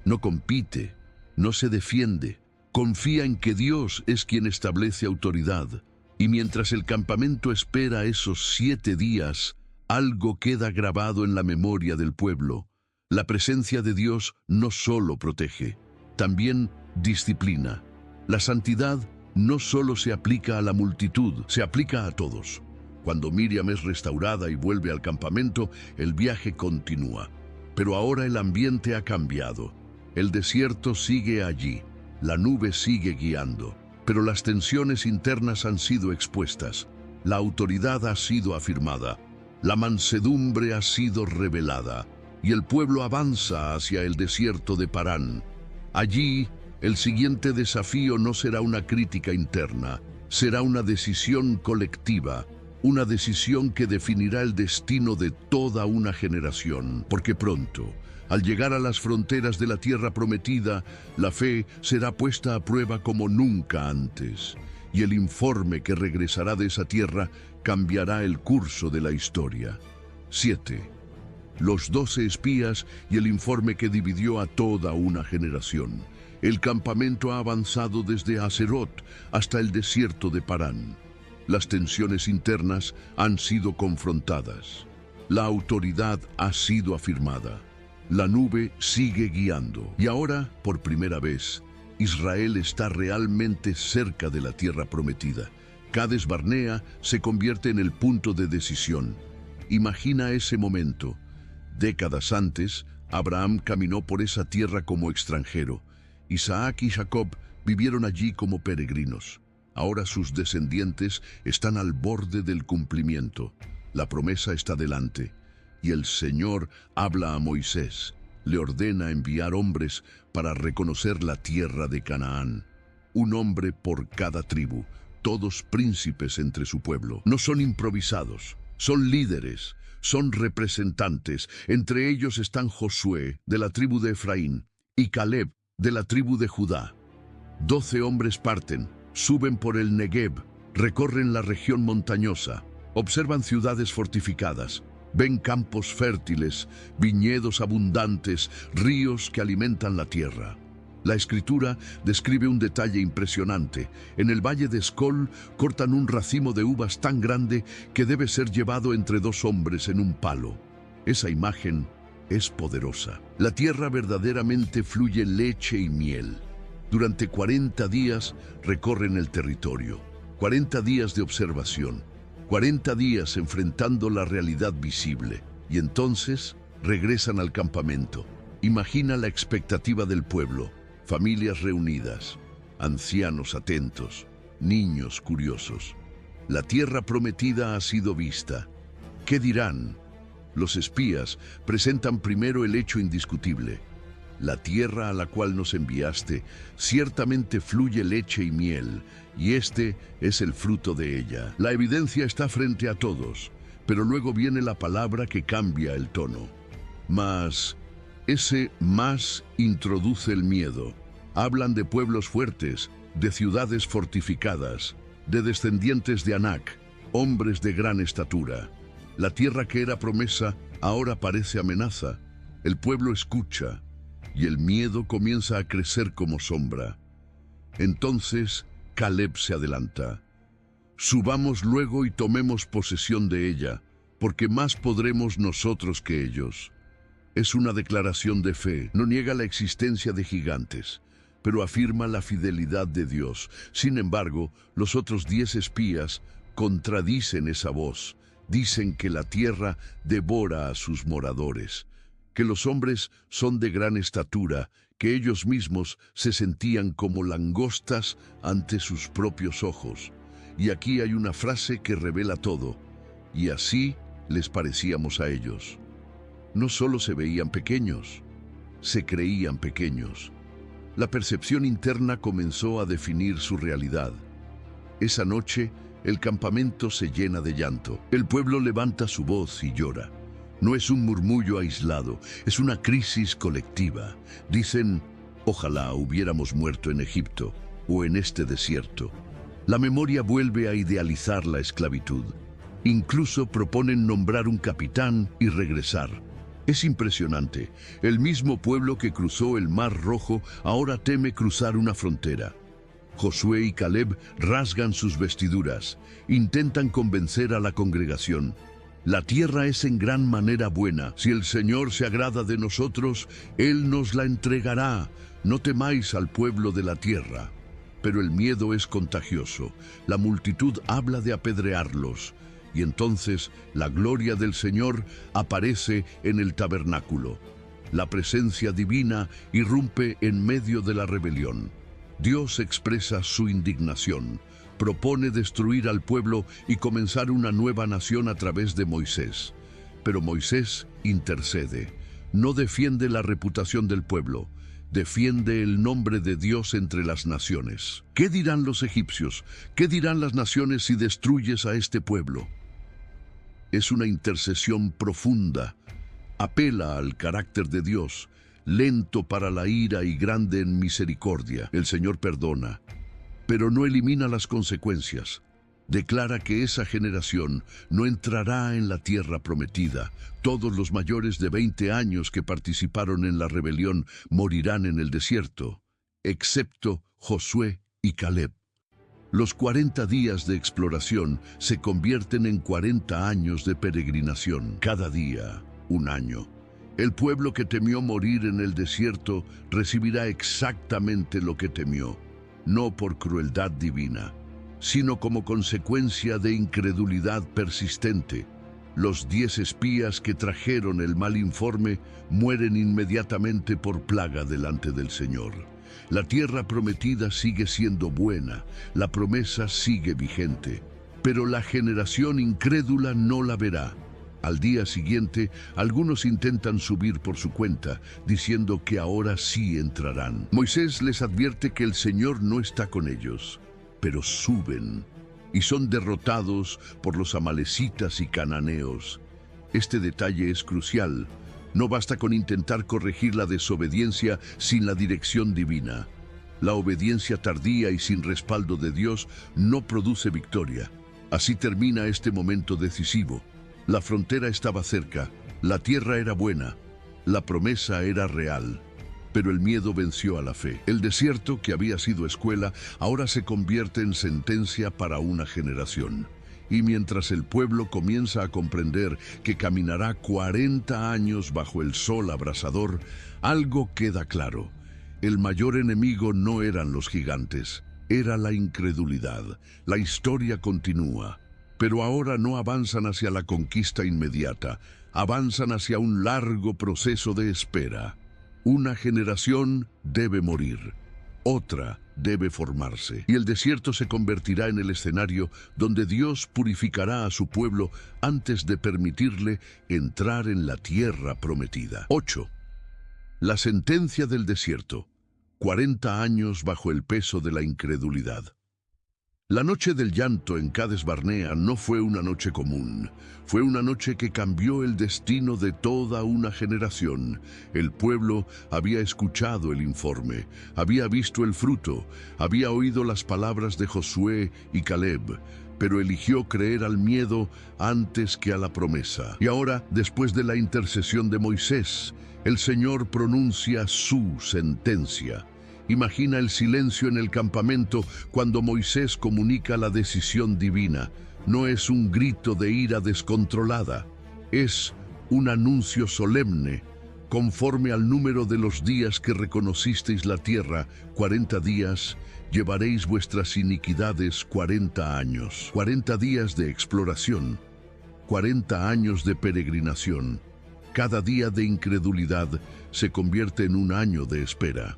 [SPEAKER 1] no compite, no se defiende. Confía en que Dios es quien establece autoridad. Y mientras el campamento espera esos 7 días, algo queda grabado en la memoria del pueblo. La presencia de Dios no solo protege, también disciplina. La santidad no solo se aplica a la multitud, se aplica a todos. Cuando Miriam es restaurada y vuelve al campamento, el viaje continúa. Pero ahora el ambiente ha cambiado. El desierto sigue allí, la nube sigue guiando. Pero las tensiones internas han sido expuestas, la autoridad ha sido afirmada, la mansedumbre ha sido revelada, y el pueblo avanza hacia el desierto de Parán. Allí, el siguiente desafío no será una crítica interna, será una decisión colectiva, una decisión que definirá el destino de toda una generación, porque pronto, al llegar a las fronteras de la tierra prometida, la fe será puesta a prueba como nunca antes, y el informe que regresará de esa tierra cambiará el curso de la historia. 7. Los 12 espías y el informe que dividió a toda una generación. El campamento ha avanzado desde Haserot hasta el desierto de Parán. Las tensiones internas han sido confrontadas. La autoridad ha sido afirmada. La nube sigue guiando. Y ahora, por primera vez, Israel está realmente cerca de la tierra prometida. Cades Barnea se convierte en el punto de decisión. Imagina ese momento. Décadas antes, Abraham caminó por esa tierra como extranjero. Isaac y Jacob vivieron allí como peregrinos. Ahora sus descendientes están al borde del cumplimiento. La promesa está delante. Y el Señor habla a Moisés, le ordena enviar hombres para reconocer la tierra de Canaán. Un hombre por cada tribu, todos príncipes entre su pueblo. No son improvisados, son líderes, son representantes. Entre ellos están Josué, de la tribu de Efraín, y Caleb, de la tribu de Judá. 12 hombres parten, suben por el Negev, recorren la región montañosa, observan ciudades fortificadas, ven campos fértiles, viñedos abundantes, ríos que alimentan la tierra. La Escritura describe un detalle impresionante. En el valle de Escol cortan un racimo de uvas tan grande que debe ser llevado entre 2 hombres en un palo. Esa imagen es poderosa. La tierra verdaderamente fluye leche y miel. Durante 40 días recorren el territorio, 40 días de observación, 40 días enfrentando la realidad visible, y entonces regresan al campamento. Imagina la expectativa del pueblo, familias reunidas, ancianos atentos, niños curiosos. La tierra prometida ha sido vista. ¿Qué dirán? Los espías presentan primero el hecho indiscutible. La tierra a la cual nos enviaste ciertamente fluye leche y miel, y este es el fruto de ella. La evidencia está frente a todos, pero luego viene la palabra que cambia el tono. Mas, ese más introduce el miedo. Hablan de pueblos fuertes, de ciudades fortificadas, de descendientes de Anac, hombres de gran estatura. La tierra que era promesa ahora parece amenaza. El pueblo escucha, y el miedo comienza a crecer como sombra. Entonces Caleb se adelanta. Subamos luego y tomemos posesión de ella, porque más podremos nosotros que ellos. Es una declaración de fe, no niega la existencia de gigantes, pero afirma la fidelidad de Dios. Sin embargo, los otros 10 espías contradicen esa voz. Dicen que la tierra devora a sus moradores, que los hombres son de gran estatura, que ellos mismos se sentían como langostas ante sus propios ojos. Y aquí hay una frase que revela todo: y así les parecíamos a ellos. No solo se veían pequeños, se creían pequeños. La percepción interna comenzó a definir su realidad. Esa noche, el campamento se llena de llanto. El pueblo levanta su voz y llora. No es un murmullo aislado, es una crisis colectiva. Dicen: ojalá hubiéramos muerto en Egipto o en este desierto. La memoria vuelve a idealizar la esclavitud. Incluso proponen nombrar un capitán y regresar. Es impresionante. El mismo pueblo que cruzó el Mar Rojo ahora teme cruzar una frontera. Josué y Caleb rasgan sus vestiduras, intentan convencer a la congregación. La tierra es en gran manera buena. Si el Señor se agrada de nosotros, Él nos la entregará. No temáis al pueblo de la tierra. Pero el miedo es contagioso. La multitud habla de apedrearlos. Y entonces la gloria del Señor aparece en el tabernáculo. La presencia divina irrumpe en medio de la rebelión. Dios expresa su indignación, propone destruir al pueblo y comenzar una nueva nación a través de Moisés. Pero Moisés intercede, no defiende la reputación del pueblo, defiende el nombre de Dios entre las naciones. ¿Qué dirán los egipcios? ¿Qué dirán las naciones si destruyes a este pueblo? Es una intercesión profunda. Apela al carácter de Dios, lento para la ira y grande en misericordia. El Señor perdona, pero no elimina las consecuencias. Declara que esa generación no entrará en la tierra prometida. Todos los mayores de 20 años que participaron en la rebelión morirán en el desierto, excepto Josué y Caleb. Los 40 días de exploración se convierten en 40 años de peregrinación. Cada día, un año. El pueblo que temió morir en el desierto recibirá exactamente lo que temió, no por crueldad divina, sino como consecuencia de incredulidad persistente. Los 10 espías que trajeron el mal informe mueren inmediatamente por plaga delante del Señor. La tierra prometida sigue siendo buena, la promesa sigue vigente, pero la generación incrédula no la verá. Al día siguiente, algunos intentan subir por su cuenta, diciendo que ahora sí entrarán. Moisés les advierte que el Señor no está con ellos, pero suben y son derrotados por los amalecitas y cananeos. Este detalle es crucial. No basta con intentar corregir la desobediencia sin la dirección divina. La obediencia tardía y sin respaldo de Dios no produce victoria. Así termina este momento decisivo. La frontera estaba cerca, la tierra era buena, la promesa era real, pero el miedo venció a la fe. El desierto, que había sido escuela, ahora se convierte en sentencia para una generación. Y mientras el pueblo comienza a comprender que caminará 40 años bajo el sol abrasador, algo queda claro. El mayor enemigo no eran los gigantes, era la incredulidad. La historia continúa. Pero ahora no avanzan hacia la conquista inmediata, avanzan hacia un largo proceso de espera. Una generación debe morir, otra debe formarse, y el desierto se convertirá en el escenario donde Dios purificará a su pueblo antes de permitirle entrar en la tierra prometida. 8. La sentencia del desierto. 40 años bajo el peso de la incredulidad. La noche del llanto en Cades Barnea no fue una noche común. Fue una noche que cambió el destino de toda una generación. El pueblo había escuchado el informe, había visto el fruto, había oído las palabras de Josué y Caleb, pero eligió creer al miedo antes que a la promesa. Y ahora, después de la intercesión de Moisés, el Señor pronuncia su sentencia. Imagina el silencio en el campamento cuando Moisés comunica la decisión divina. No es un grito de ira descontrolada, es un anuncio solemne. Conforme al número de los días que reconocisteis la tierra, 40 días, llevaréis vuestras iniquidades 40 años. 40 días de exploración, 40 años de peregrinación. Cada día de incredulidad se convierte en un año de espera.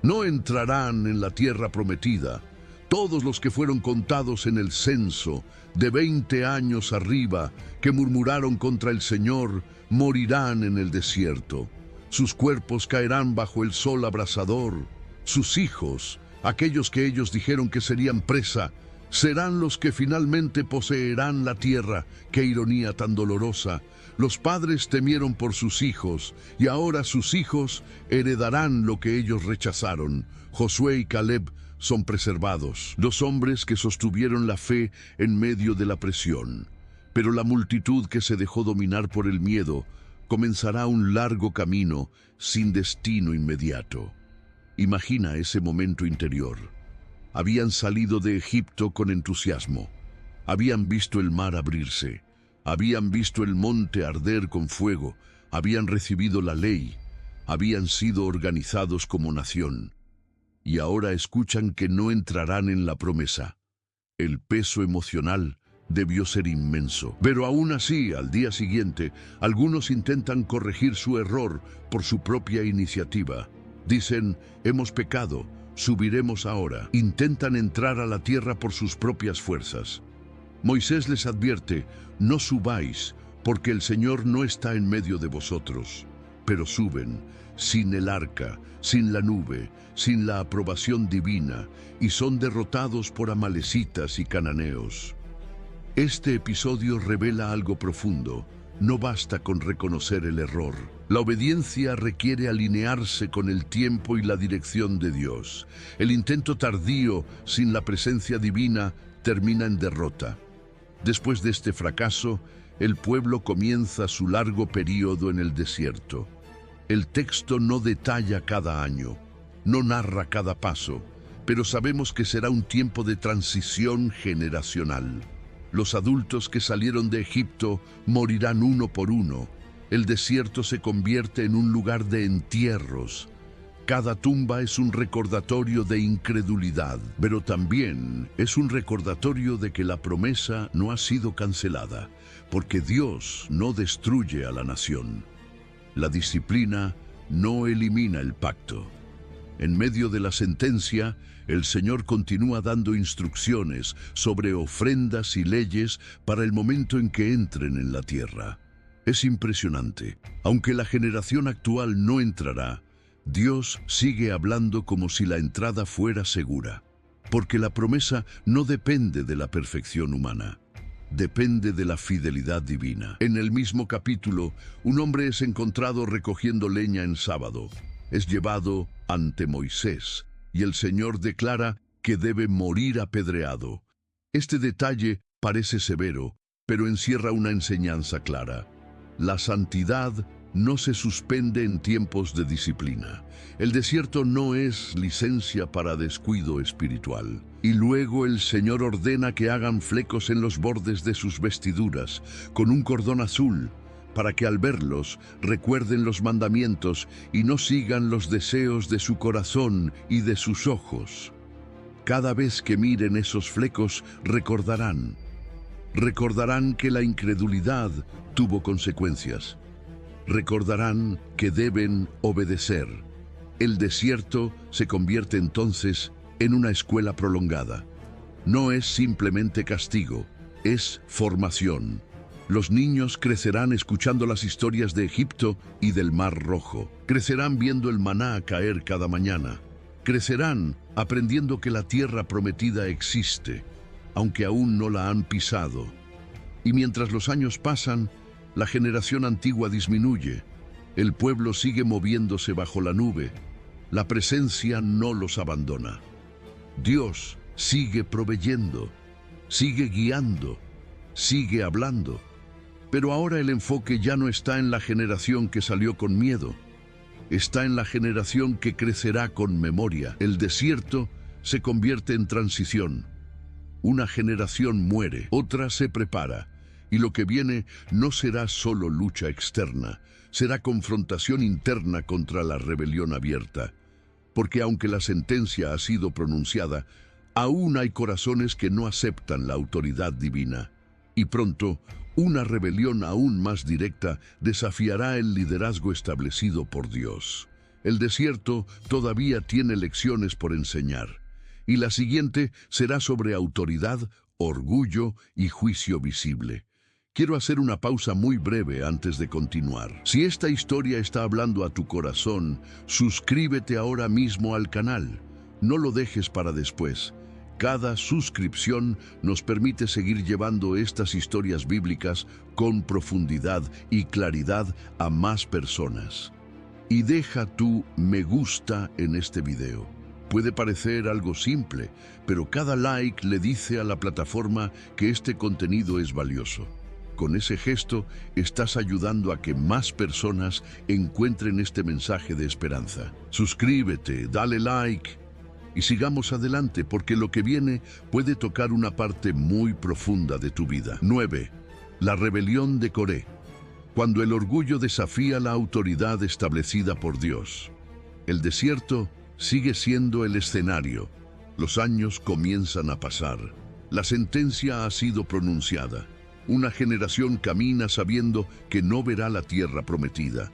[SPEAKER 1] No entrarán en la tierra prometida todos los que fueron contados en el censo, de 20 años arriba, que murmuraron contra el Señor, morirán en el desierto. Sus cuerpos caerán bajo el sol abrasador. Sus hijos, aquellos que ellos dijeron que serían presa, serán los que finalmente poseerán la tierra. ¡Qué ironía tan dolorosa! Los padres temieron por sus hijos, y ahora sus hijos heredarán lo que ellos rechazaron. Josué y Caleb son preservados, dos hombres que sostuvieron la fe en medio de la presión. Pero la multitud que se dejó dominar por el miedo comenzará un largo camino sin destino inmediato. Imagina ese momento interior. Habían salido de Egipto con entusiasmo. Habían visto el mar abrirse. Habían visto el monte arder con fuego. Habían recibido la ley. Habían sido organizados como nación. Y ahora escuchan que no entrarán en la promesa. El peso emocional debió ser inmenso. Pero aún así, al día siguiente, algunos intentan corregir su error por su propia iniciativa. Dicen, hemos pecado, subiremos ahora. Intentan entrar a la tierra por sus propias fuerzas. Moisés les advierte, no subáis, porque el Señor no está en medio de vosotros. Pero suben, sin el arca, sin la nube, sin la aprobación divina, y son derrotados por amalecitas y cananeos. Este episodio revela algo profundo. No basta con reconocer el error. La obediencia requiere alinearse con el tiempo y la dirección de Dios. El intento tardío, sin la presencia divina, termina en derrota. Después de este fracaso, el pueblo comienza su largo período en el desierto. El texto no detalla cada año, no narra cada paso, pero sabemos que será un tiempo de transición generacional. Los adultos que salieron de Egipto morirán uno por uno. El desierto se convierte en un lugar de entierros. Cada tumba es un recordatorio de incredulidad, pero también es un recordatorio de que la promesa no ha sido cancelada, porque Dios no destruye a la nación. La disciplina no elimina el pacto. En medio de la sentencia, el Señor continúa dando instrucciones sobre ofrendas y leyes para el momento en que entren en la tierra. Es impresionante. Aunque la generación actual no entrará, Dios sigue hablando como si la entrada fuera segura, porque la promesa no depende de la perfección humana. Depende de la fidelidad divina. En el mismo capítulo, un hombre es encontrado recogiendo leña en sábado. Es llevado ante Moisés, y el Señor declara que debe morir apedreado. Este detalle parece severo, pero encierra una enseñanza clara. La santidad no se suspende en tiempos de disciplina. El desierto no es licencia para descuido espiritual. Y luego el Señor ordena que hagan flecos en los bordes de sus vestiduras, con un cordón azul, para que al verlos recuerden los mandamientos y no sigan los deseos de su corazón y de sus ojos. Cada vez que miren esos flecos, recordarán que la incredulidad tuvo consecuencias. Recordarán que deben obedecer. El desierto se convierte entonces en una escuela prolongada. No es simplemente castigo, es formación. Los niños crecerán escuchando las historias de Egipto y del Mar Rojo. Crecerán viendo el maná caer cada mañana. Crecerán aprendiendo que la tierra prometida existe, aunque aún no la han pisado. Y mientras los años pasan, la generación antigua disminuye. El pueblo sigue moviéndose bajo la nube. La presencia no los abandona. Dios sigue proveyendo, sigue guiando, sigue hablando. Pero ahora el enfoque ya no está en la generación que salió con miedo. está en la generación que crecerá con memoria. El desierto se convierte en transición. Una generación muere, otra se prepara, y lo que viene no será solo lucha externa, será confrontación interna contra la rebelión abierta. Porque aunque la sentencia ha sido pronunciada, aún hay corazones que no aceptan la autoridad divina. Y pronto, una rebelión aún más directa desafiará el liderazgo establecido por Dios. El desierto todavía tiene lecciones por enseñar, y la siguiente será sobre autoridad, orgullo y juicio visible. Quiero hacer una pausa muy breve antes de continuar. Si esta historia está hablando a tu corazón, suscríbete ahora mismo al canal. No lo dejes para después. Cada suscripción nos permite seguir llevando estas historias bíblicas con profundidad y claridad a más personas. Y deja tu me gusta en este video. Puede parecer algo simple, pero cada like le dice a la plataforma que este contenido es valioso. Con ese gesto estás ayudando a que más personas encuentren este mensaje de esperanza. Suscríbete, dale like y sigamos adelante, porque lo que viene puede tocar una parte muy profunda de tu vida. 9. La rebelión de Coré. Cuando el orgullo desafía la autoridad establecida por Dios. El desierto sigue siendo el escenario. Los años comienzan a pasar. La sentencia ha sido pronunciada. Una generación camina sabiendo que no verá la tierra prometida.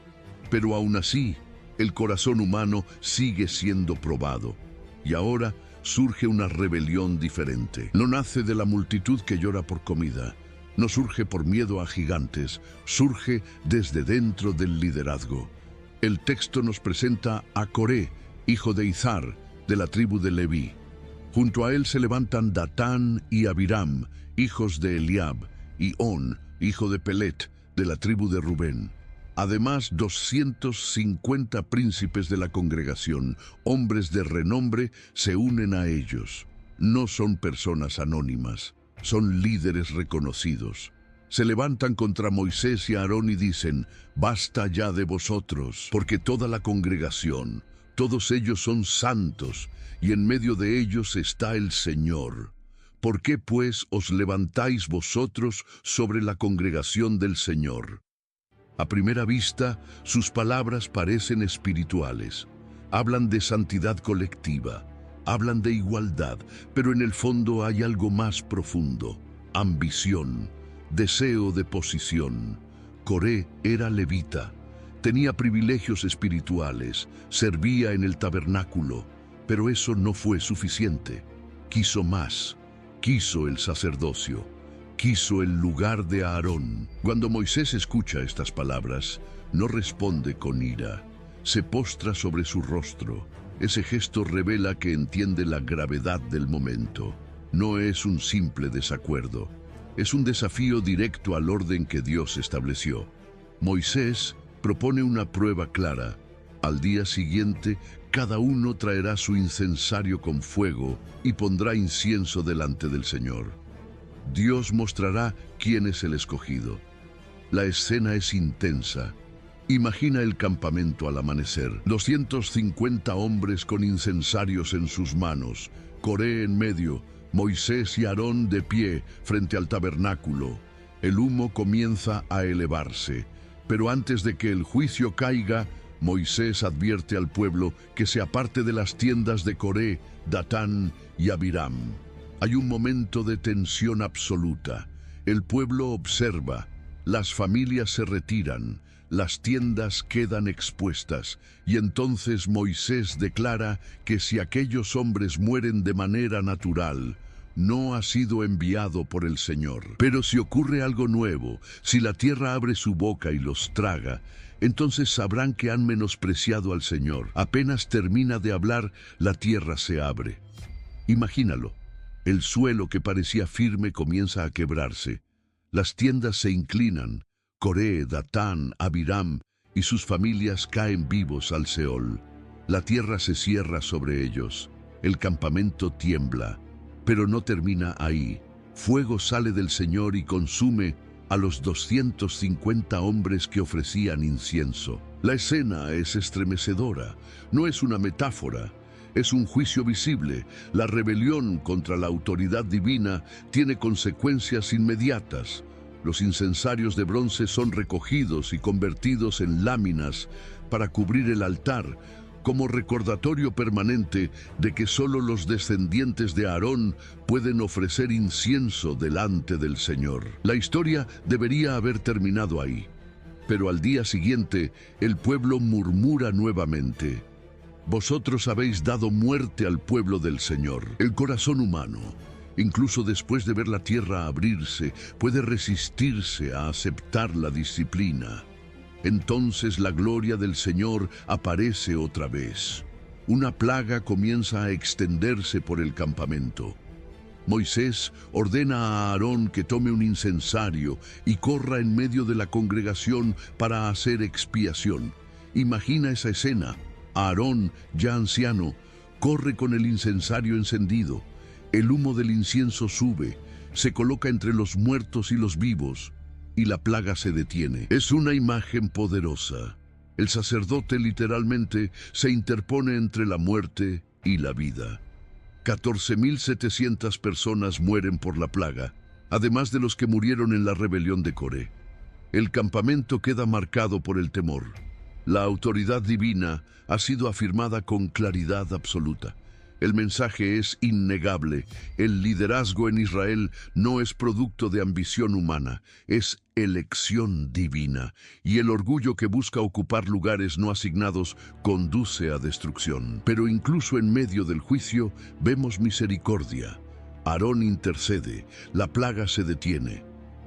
[SPEAKER 1] Pero aún así, el corazón humano sigue siendo probado. Y ahora surge una rebelión diferente. No nace de la multitud que llora por comida. No surge por miedo a gigantes. Surge desde dentro del liderazgo. El texto nos presenta a Coré, hijo de Izar, de la tribu de Leví. Junto a él se levantan Datán y Abiram, hijos de Eliab, y On, hijo de Pelet, de la tribu de Rubén. Además, 250 príncipes de la congregación, hombres de renombre, se unen a ellos. No son personas anónimas, son líderes reconocidos. Se levantan contra Moisés y Aarón y dicen: «Basta ya de vosotros, porque toda la congregación, todos ellos son santos, y en medio de ellos está el Señor. ¿Por qué, pues, os levantáis vosotros sobre la congregación del Señor?» A primera vista, sus palabras parecen espirituales. Hablan de santidad colectiva, hablan de igualdad, pero en el fondo hay algo más profundo: ambición, deseo de posición. Coré era levita, tenía privilegios espirituales, servía en el tabernáculo, pero eso no fue suficiente. Quiso más. Quiso el sacerdocio, quiso el lugar de Aarón. Cuando Moisés escucha estas palabras, no responde con ira, se postra sobre su rostro. Ese gesto revela que entiende la gravedad del momento. No es un simple desacuerdo, es un desafío directo al orden que Dios estableció. Moisés propone una prueba clara. Al día siguiente, cada uno traerá su incensario con fuego y pondrá incienso delante del Señor. Dios mostrará quién es el escogido. La escena es intensa. Imagina el campamento al amanecer. 250 hombres con incensarios en sus manos, Coré en medio, Moisés y Aarón de pie frente al tabernáculo. El humo comienza a elevarse, pero antes de que el juicio caiga, Moisés advierte al pueblo que se aparte de las tiendas de Coré, Datán y Abiram. Hay un momento de tensión absoluta. El pueblo observa, las familias se retiran, las tiendas quedan expuestas, y entonces Moisés declara que si aquellos hombres mueren de manera natural, no ha sido enviado por el Señor. Pero si ocurre algo nuevo, si la tierra abre su boca y los traga, entonces sabrán que han menospreciado al Señor. Apenas termina de hablar, la tierra se abre. Imagínalo. El suelo que parecía firme comienza a quebrarse. Las tiendas se inclinan. Coré, Datán, Abiram y sus familias caen vivos al Seol. La tierra se cierra sobre ellos. El campamento tiembla. Pero no termina ahí. Fuego sale del Señor y consume a los 250 hombres que ofrecían incienso. La escena es estremecedora, no es una metáfora, es un juicio visible. La rebelión contra la autoridad divina tiene consecuencias inmediatas. Los incensarios de bronce son recogidos y convertidos en láminas para cubrir el altar, como recordatorio permanente de que solo los descendientes de Aarón pueden ofrecer incienso delante del Señor. La historia debería haber terminado ahí, pero al día siguiente el pueblo murmura nuevamente: vosotros habéis dado muerte al pueblo del Señor. El corazón humano, incluso después de ver la tierra abrirse, puede resistirse a aceptar la disciplina. Entonces la gloria del Señor aparece otra vez. Una plaga comienza a extenderse por el campamento. Moisés ordena a Aarón que tome un incensario y corra en medio de la congregación para hacer expiación. Imagina esa escena. Aarón, ya anciano, corre con el incensario encendido. El humo del incienso sube, se coloca entre los muertos y los vivos, y la plaga se detiene. Es una imagen poderosa. El sacerdote literalmente se interpone entre la muerte y la vida. 14.700 personas mueren por la plaga, además de los que murieron en la rebelión de Coré. El campamento queda marcado por el temor. La autoridad divina ha sido afirmada con claridad absoluta. El mensaje es innegable. El liderazgo en Israel no es producto de ambición humana, es elección divina, y el orgullo que busca ocupar lugares no asignados conduce a destrucción. Pero incluso en medio del juicio vemos misericordia. Aarón intercede, la plaga se detiene.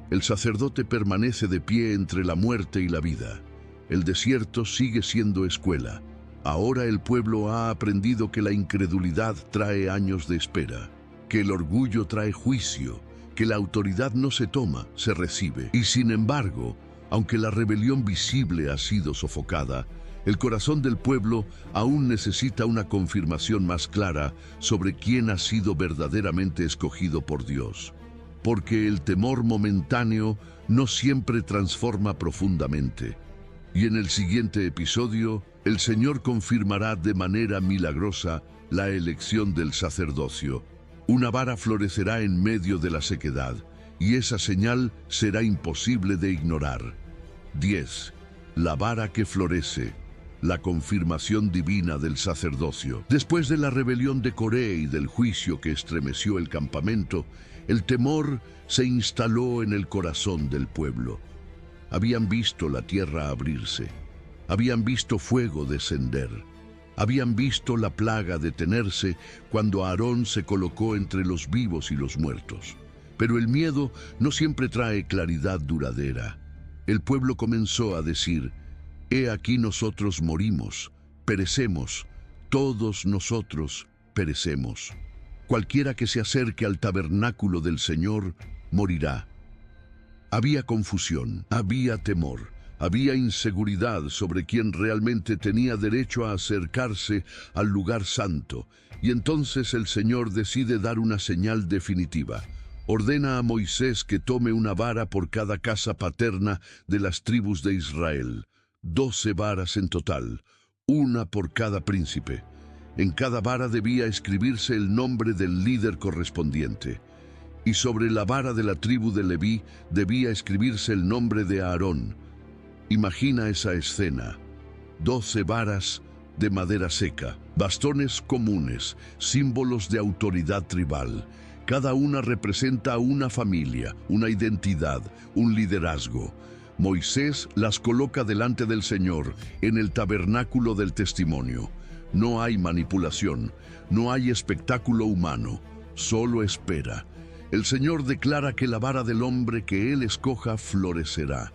[SPEAKER 1] El sacerdote permanece de pie entre la muerte y la vida. El desierto sigue siendo escuela. Ahora el pueblo ha aprendido que la incredulidad trae años de espera, que el orgullo trae juicio, que la autoridad no se toma, se recibe. Y sin embargo, aunque la rebelión visible ha sido sofocada, el corazón del pueblo aún necesita una confirmación más clara sobre quién ha sido verdaderamente escogido por Dios. Porque el temor momentáneo no siempre transforma profundamente. Y en el siguiente episodio, el Señor confirmará de manera milagrosa la elección del sacerdocio. Una vara florecerá en medio de la sequedad, y esa señal será imposible de ignorar. 10. La vara que florece, la confirmación divina del sacerdocio. Después de la rebelión de Coré y del juicio que estremeció el campamento, el temor se instaló en el corazón del pueblo. Habían visto la tierra abrirse, habían visto fuego descender, habían visto la plaga detenerse cuando Aarón se colocó entre los vivos y los muertos. Pero el miedo no siempre trae claridad duradera. El pueblo comenzó a decir: «He aquí nosotros morimos, perecemos, todos nosotros perecemos. Cualquiera que se acerque al tabernáculo del Señor morirá». Había confusión, había temor, había inseguridad sobre quién realmente tenía derecho a acercarse al lugar santo, y entonces el Señor decide dar una señal definitiva. Ordena a Moisés que tome una vara por cada casa paterna de las tribus de Israel, 12 varas en total, una por cada príncipe. En cada vara debía escribirse el nombre del líder correspondiente. Y sobre la vara de la tribu de Leví debía escribirse el nombre de Aarón. Imagina esa escena: 12 varas de madera seca, bastones comunes, símbolos de autoridad tribal. Cada una representa a una familia, una identidad, un liderazgo. Moisés las coloca delante del Señor en el tabernáculo del testimonio. No hay manipulación, no hay espectáculo humano, solo espera. El Señor declara que la vara del hombre que Él escoja florecerá.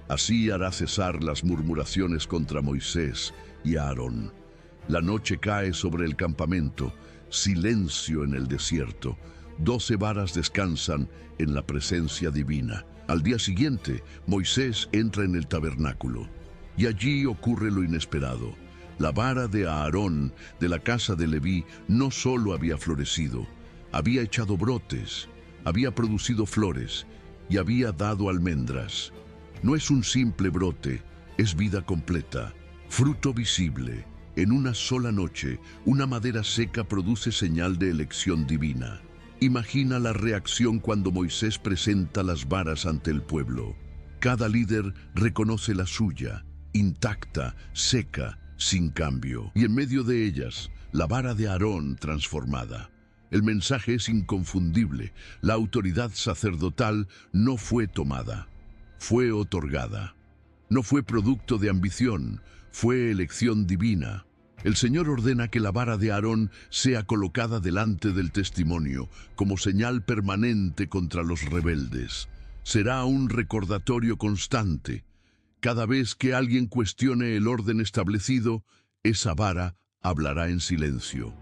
[SPEAKER 1] Así hará cesar las murmuraciones contra Moisés y Aarón. La noche cae sobre el campamento, silencio en el desierto. 12 varas descansan en la presencia divina. Al día siguiente, Moisés entra en el tabernáculo, y allí ocurre lo inesperado. La vara de Aarón, de la casa de Leví, no solo había florecido, había echado brotes, había producido flores y había dado almendras. No es un simple brote, es vida completa. Fruto visible. En una sola noche, una madera seca produce señal de elección divina. Imagina la reacción cuando Moisés presenta las varas ante el pueblo. Cada líder reconoce la suya, intacta, seca, sin cambio. Y en medio de ellas, la vara de Aarón transformada. El mensaje es inconfundible. La autoridad sacerdotal no fue tomada, fue otorgada. No fue producto de ambición, fue elección divina. El Señor ordena que la vara de Aarón sea colocada delante del testimonio, como señal permanente contra los rebeldes. Será un recordatorio constante. Cada vez que alguien cuestione el orden establecido, esa vara hablará en silencio.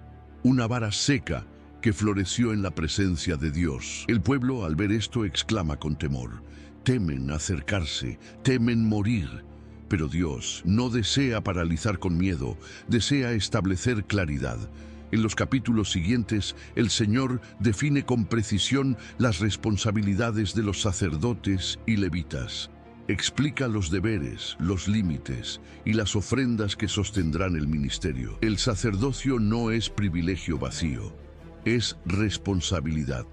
[SPEAKER 1] Una vara seca que floreció en la presencia de Dios. El pueblo, al ver esto, exclama con temor. Temen acercarse, temen morir. Pero Dios no desea paralizar con miedo, desea establecer claridad. En los capítulos siguientes, el Señor define con precisión las responsabilidades de los sacerdotes y levitas. Explica los deberes, los límites y las ofrendas que sostendrán el ministerio. El sacerdocio no es privilegio vacío, es responsabilidad.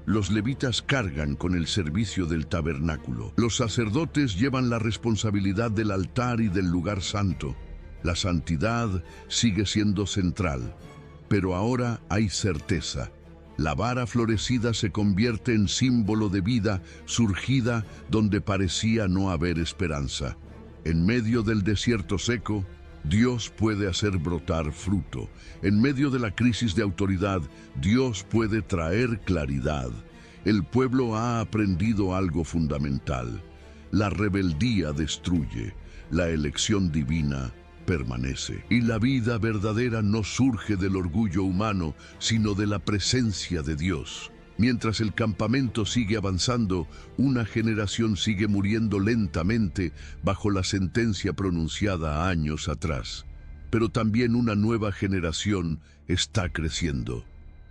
[SPEAKER 1] Los levitas cargan con el servicio del tabernáculo. Los sacerdotes llevan la responsabilidad del altar y del lugar santo. La santidad sigue siendo central, pero ahora hay certeza. La vara florecida se convierte en símbolo de vida surgida donde parecía no haber esperanza. En medio del desierto seco, Dios puede hacer brotar fruto. En medio de la crisis de autoridad, Dios puede traer claridad. El pueblo ha aprendido algo fundamental. La rebeldía destruye, la elección divina permanece. Y la vida verdadera no surge del orgullo humano, sino de la presencia de Dios. Mientras el campamento sigue avanzando, una generación sigue muriendo lentamente bajo la sentencia pronunciada años atrás. Pero también una nueva generación está creciendo.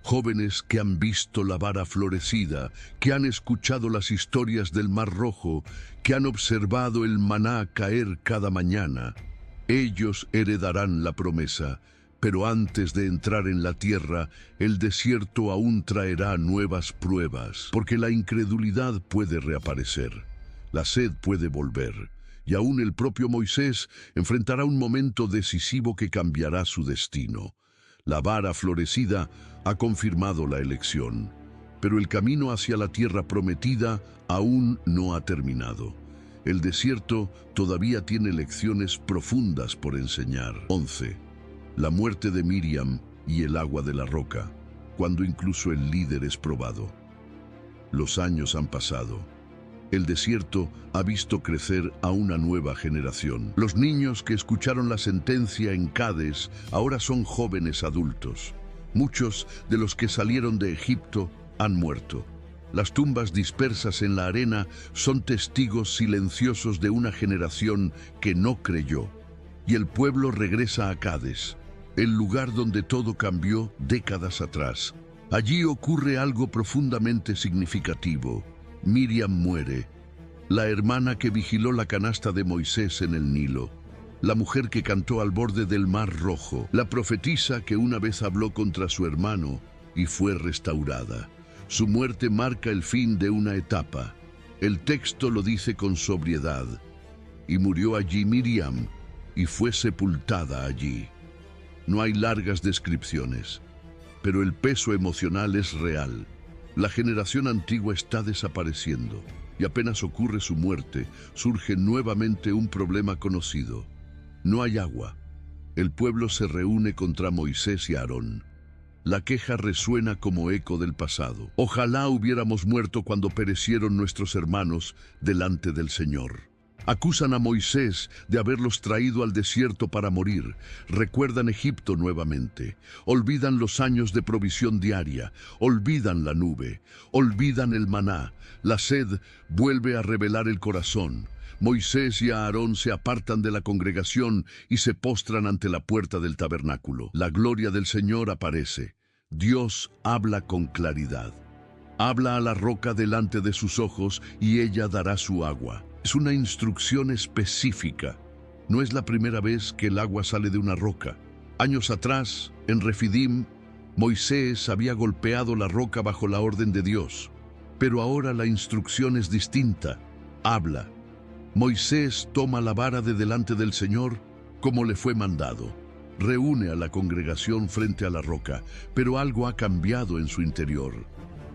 [SPEAKER 1] Jóvenes que han visto la vara florecida, que han escuchado las historias del Mar Rojo, que han observado el maná caer cada mañana. Ellos heredarán la promesa. Pero antes de entrar en la tierra, el desierto aún traerá nuevas pruebas, porque la incredulidad puede reaparecer, la sed puede volver, y aún el propio Moisés enfrentará un momento decisivo que cambiará su destino. La vara florecida ha confirmado la elección, pero el camino hacia la tierra prometida aún no ha terminado. El desierto todavía tiene lecciones profundas por enseñar. 11. La muerte de Miriam y el agua de la roca, cuando incluso el líder es probado. Los años han pasado. El desierto ha visto crecer a una nueva generación. Los niños que escucharon la sentencia en Cades ahora son jóvenes adultos. Muchos de los que salieron de Egipto han muerto. Las tumbas dispersas en la arena son testigos silenciosos de una generación que no creyó. Y el pueblo regresa a Cades, el lugar donde todo cambió décadas atrás. Allí ocurre algo profundamente significativo. Miriam muere, la hermana que vigiló la canasta de Moisés en el Nilo, la mujer que cantó al borde del Mar Rojo, la profetisa que una vez habló contra su hermano y fue restaurada. Su muerte marca el fin de una etapa. El texto lo dice con sobriedad. Y murió allí Miriam, y fue sepultada allí. No hay largas descripciones, pero el peso emocional es real. La generación antigua está desapareciendo, y apenas ocurre su muerte, surge nuevamente un problema conocido. No hay agua. El pueblo se reúne contra Moisés y Aarón. La queja resuena como eco del pasado. Ojalá hubiéramos muerto cuando perecieron nuestros hermanos delante del Señor. Acusan a Moisés de haberlos traído al desierto para morir. Recuerdan Egipto nuevamente. Olvidan los años de provisión diaria. Olvidan la nube. Olvidan el maná. La sed vuelve a revelar el corazón. Moisés y Aarón se apartan de la congregación y se postran ante la puerta del tabernáculo. La gloria del Señor aparece. Dios habla con claridad. Habla a la roca delante de sus ojos y ella dará su agua. Es una instrucción específica. No es la primera vez que el agua sale de una roca. Años atrás, en Refidim, Moisés había golpeado la roca bajo la orden de Dios. Pero ahora la instrucción es distinta. Habla. Moisés toma la vara de delante del Señor como le fue mandado. Reúne a la congregación frente a la roca, pero algo ha cambiado en su interior.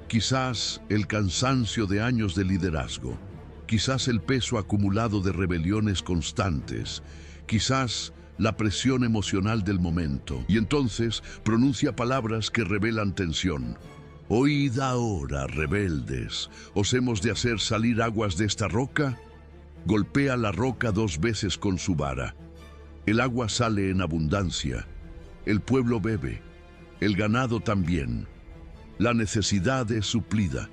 [SPEAKER 1] Quizás el cansancio de años de liderazgo, quizás el peso acumulado de rebeliones constantes, quizás la presión emocional del momento. Y entonces pronuncia palabras que revelan tensión. Oíd ahora, rebeldes, ¿os hemos de hacer salir aguas de esta roca? Golpea la roca 2 veces con su vara. El agua sale en abundancia. El pueblo bebe. El ganado también. La necesidad es suplida.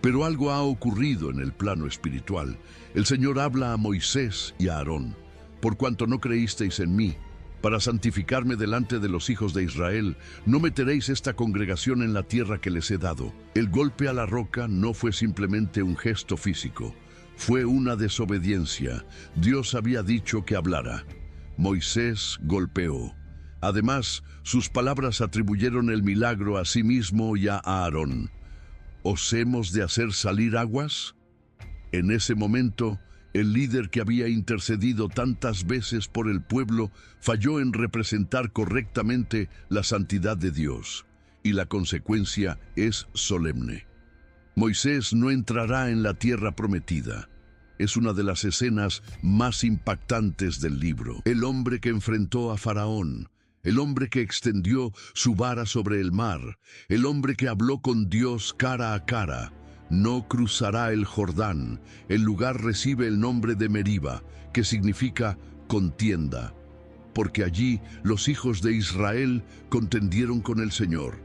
[SPEAKER 1] Pero algo ha ocurrido en el plano espiritual. El Señor habla a Moisés y a Aarón. Por cuanto no creísteis en mí, para santificarme delante de los hijos de Israel, no meteréis esta congregación en la tierra que les he dado. El golpe a la roca no fue simplemente un gesto físico. Fue una desobediencia. Dios había dicho que hablara. Moisés golpeó. Además, sus palabras atribuyeron el milagro a sí mismo y a Aarón. ¿Os hemos de hacer salir aguas? En ese momento, el líder que había intercedido tantas veces por el pueblo falló en representar correctamente la santidad de Dios, y la consecuencia es solemne. Moisés no entrará en la tierra prometida. Es una de las escenas más impactantes del libro. El hombre que enfrentó a Faraón, el hombre que extendió su vara sobre el mar, el hombre que habló con Dios cara a cara, no cruzará el Jordán. El lugar recibe el nombre de Meriba, que significa contienda, porque allí los hijos de Israel contendieron con el Señor,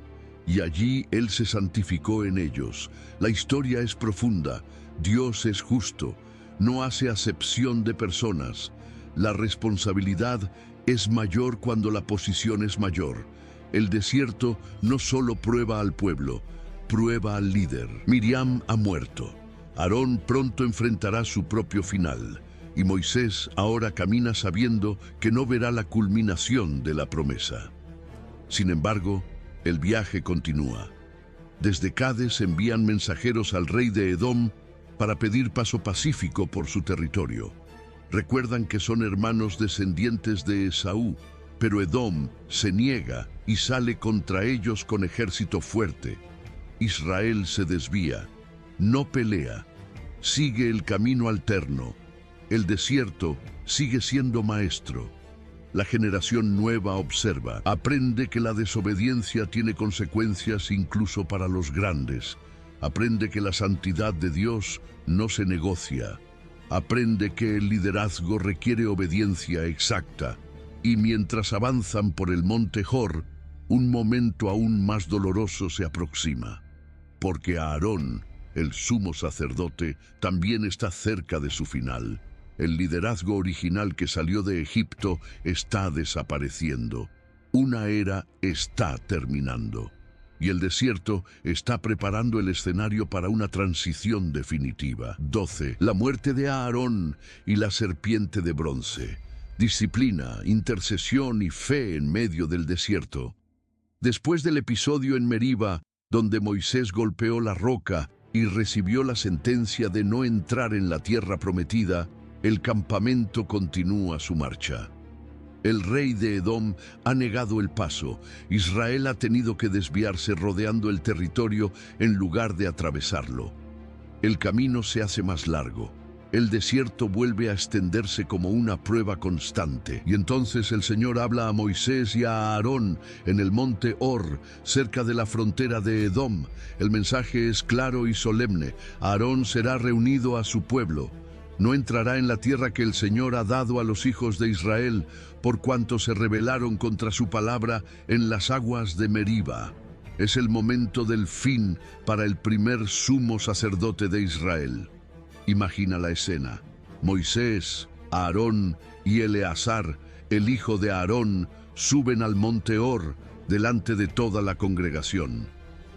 [SPEAKER 1] y allí Él se santificó en ellos. La historia es profunda. Dios es justo. No hace acepción de personas. La responsabilidad es mayor cuando la posición es mayor. El desierto no solo prueba al pueblo, prueba al líder. Miriam ha muerto. Aarón pronto enfrentará su propio final. Y Moisés ahora camina sabiendo que no verá la culminación de la promesa. Sin embargo, el viaje continúa. Desde Cades envían mensajeros al rey de Edom para pedir paso pacífico por su territorio. Recuerdan que son hermanos descendientes de Esaú, pero Edom se niega y sale contra ellos con ejército fuerte. Israel se desvía, no pelea, sigue el camino alterno. El desierto sigue siendo maestro. La generación nueva observa, aprende que la desobediencia tiene consecuencias incluso para los grandes. Aprende que la santidad de Dios no se negocia. Aprende que el liderazgo requiere obediencia exacta. Y mientras avanzan por el monte Hor, un momento aún más doloroso se aproxima. Porque Aarón, el sumo sacerdote, también está cerca de su final. El liderazgo original que salió de Egipto está desapareciendo. Una era está terminando. Y el desierto está preparando el escenario para una transición definitiva. 12. La muerte de Aarón y la serpiente de bronce. Disciplina, intercesión y fe en medio del desierto. Después del episodio en Meriba, donde Moisés golpeó la roca y recibió la sentencia de no entrar en la tierra prometida, el campamento continúa su marcha. El rey de Edom ha negado el paso. Israel ha tenido que desviarse rodeando el territorio en lugar de atravesarlo. El camino se hace más largo. El desierto vuelve a extenderse como una prueba constante. Y entonces el Señor habla a Moisés y a Aarón en el monte Hor, cerca de la frontera de Edom. El mensaje es claro y solemne. Aarón será reunido a su pueblo. No entrará en la tierra que el Señor ha dado a los hijos de Israel, por cuanto se rebelaron contra su palabra en las aguas de Meriba. Es el momento del fin para el primer sumo sacerdote de Israel. Imagina la escena. Moisés, Aarón y Eleazar, el hijo de Aarón, suben al monte Hor delante de toda la congregación.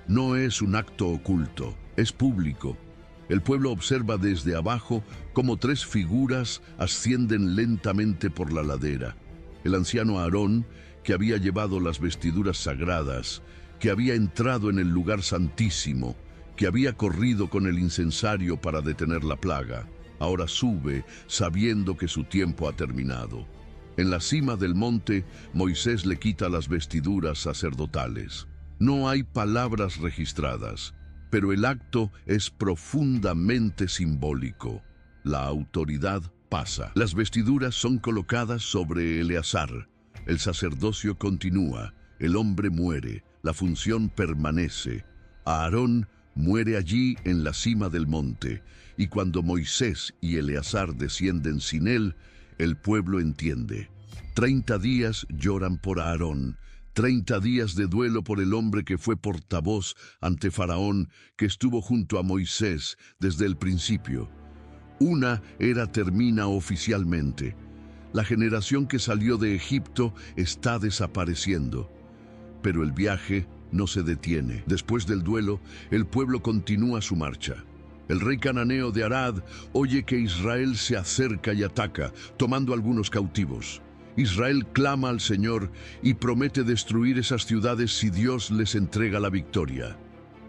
[SPEAKER 1] No es un acto oculto, es público. El pueblo observa desde abajo cómo tres figuras ascienden lentamente por la ladera. El anciano Aarón, que había llevado las vestiduras sagradas, que había entrado en el lugar santísimo, que había corrido con el incensario para detener la plaga, ahora sube sabiendo que su tiempo ha terminado. En la cima del monte, Moisés le quita las vestiduras sacerdotales. No hay palabras registradas, pero el acto es profundamente simbólico. La autoridad pasa. Las vestiduras son colocadas sobre Eleazar. El sacerdocio continúa. El hombre muere. La función permanece. Aarón muere allí en la cima del monte, y cuando Moisés y Eleazar descienden sin él, el pueblo entiende. 30 días lloran por Aarón, 30 días de duelo por el hombre que fue portavoz ante Faraón, que estuvo junto a Moisés desde el principio. Una era termina oficialmente. La generación que salió de Egipto está desapareciendo. Pero el viaje no se detiene. Después del duelo, el pueblo continúa su marcha. El rey cananeo de Arad oye que Israel se acerca y ataca, tomando algunos cautivos. Israel clama al Señor y promete destruir esas ciudades si Dios les entrega la victoria.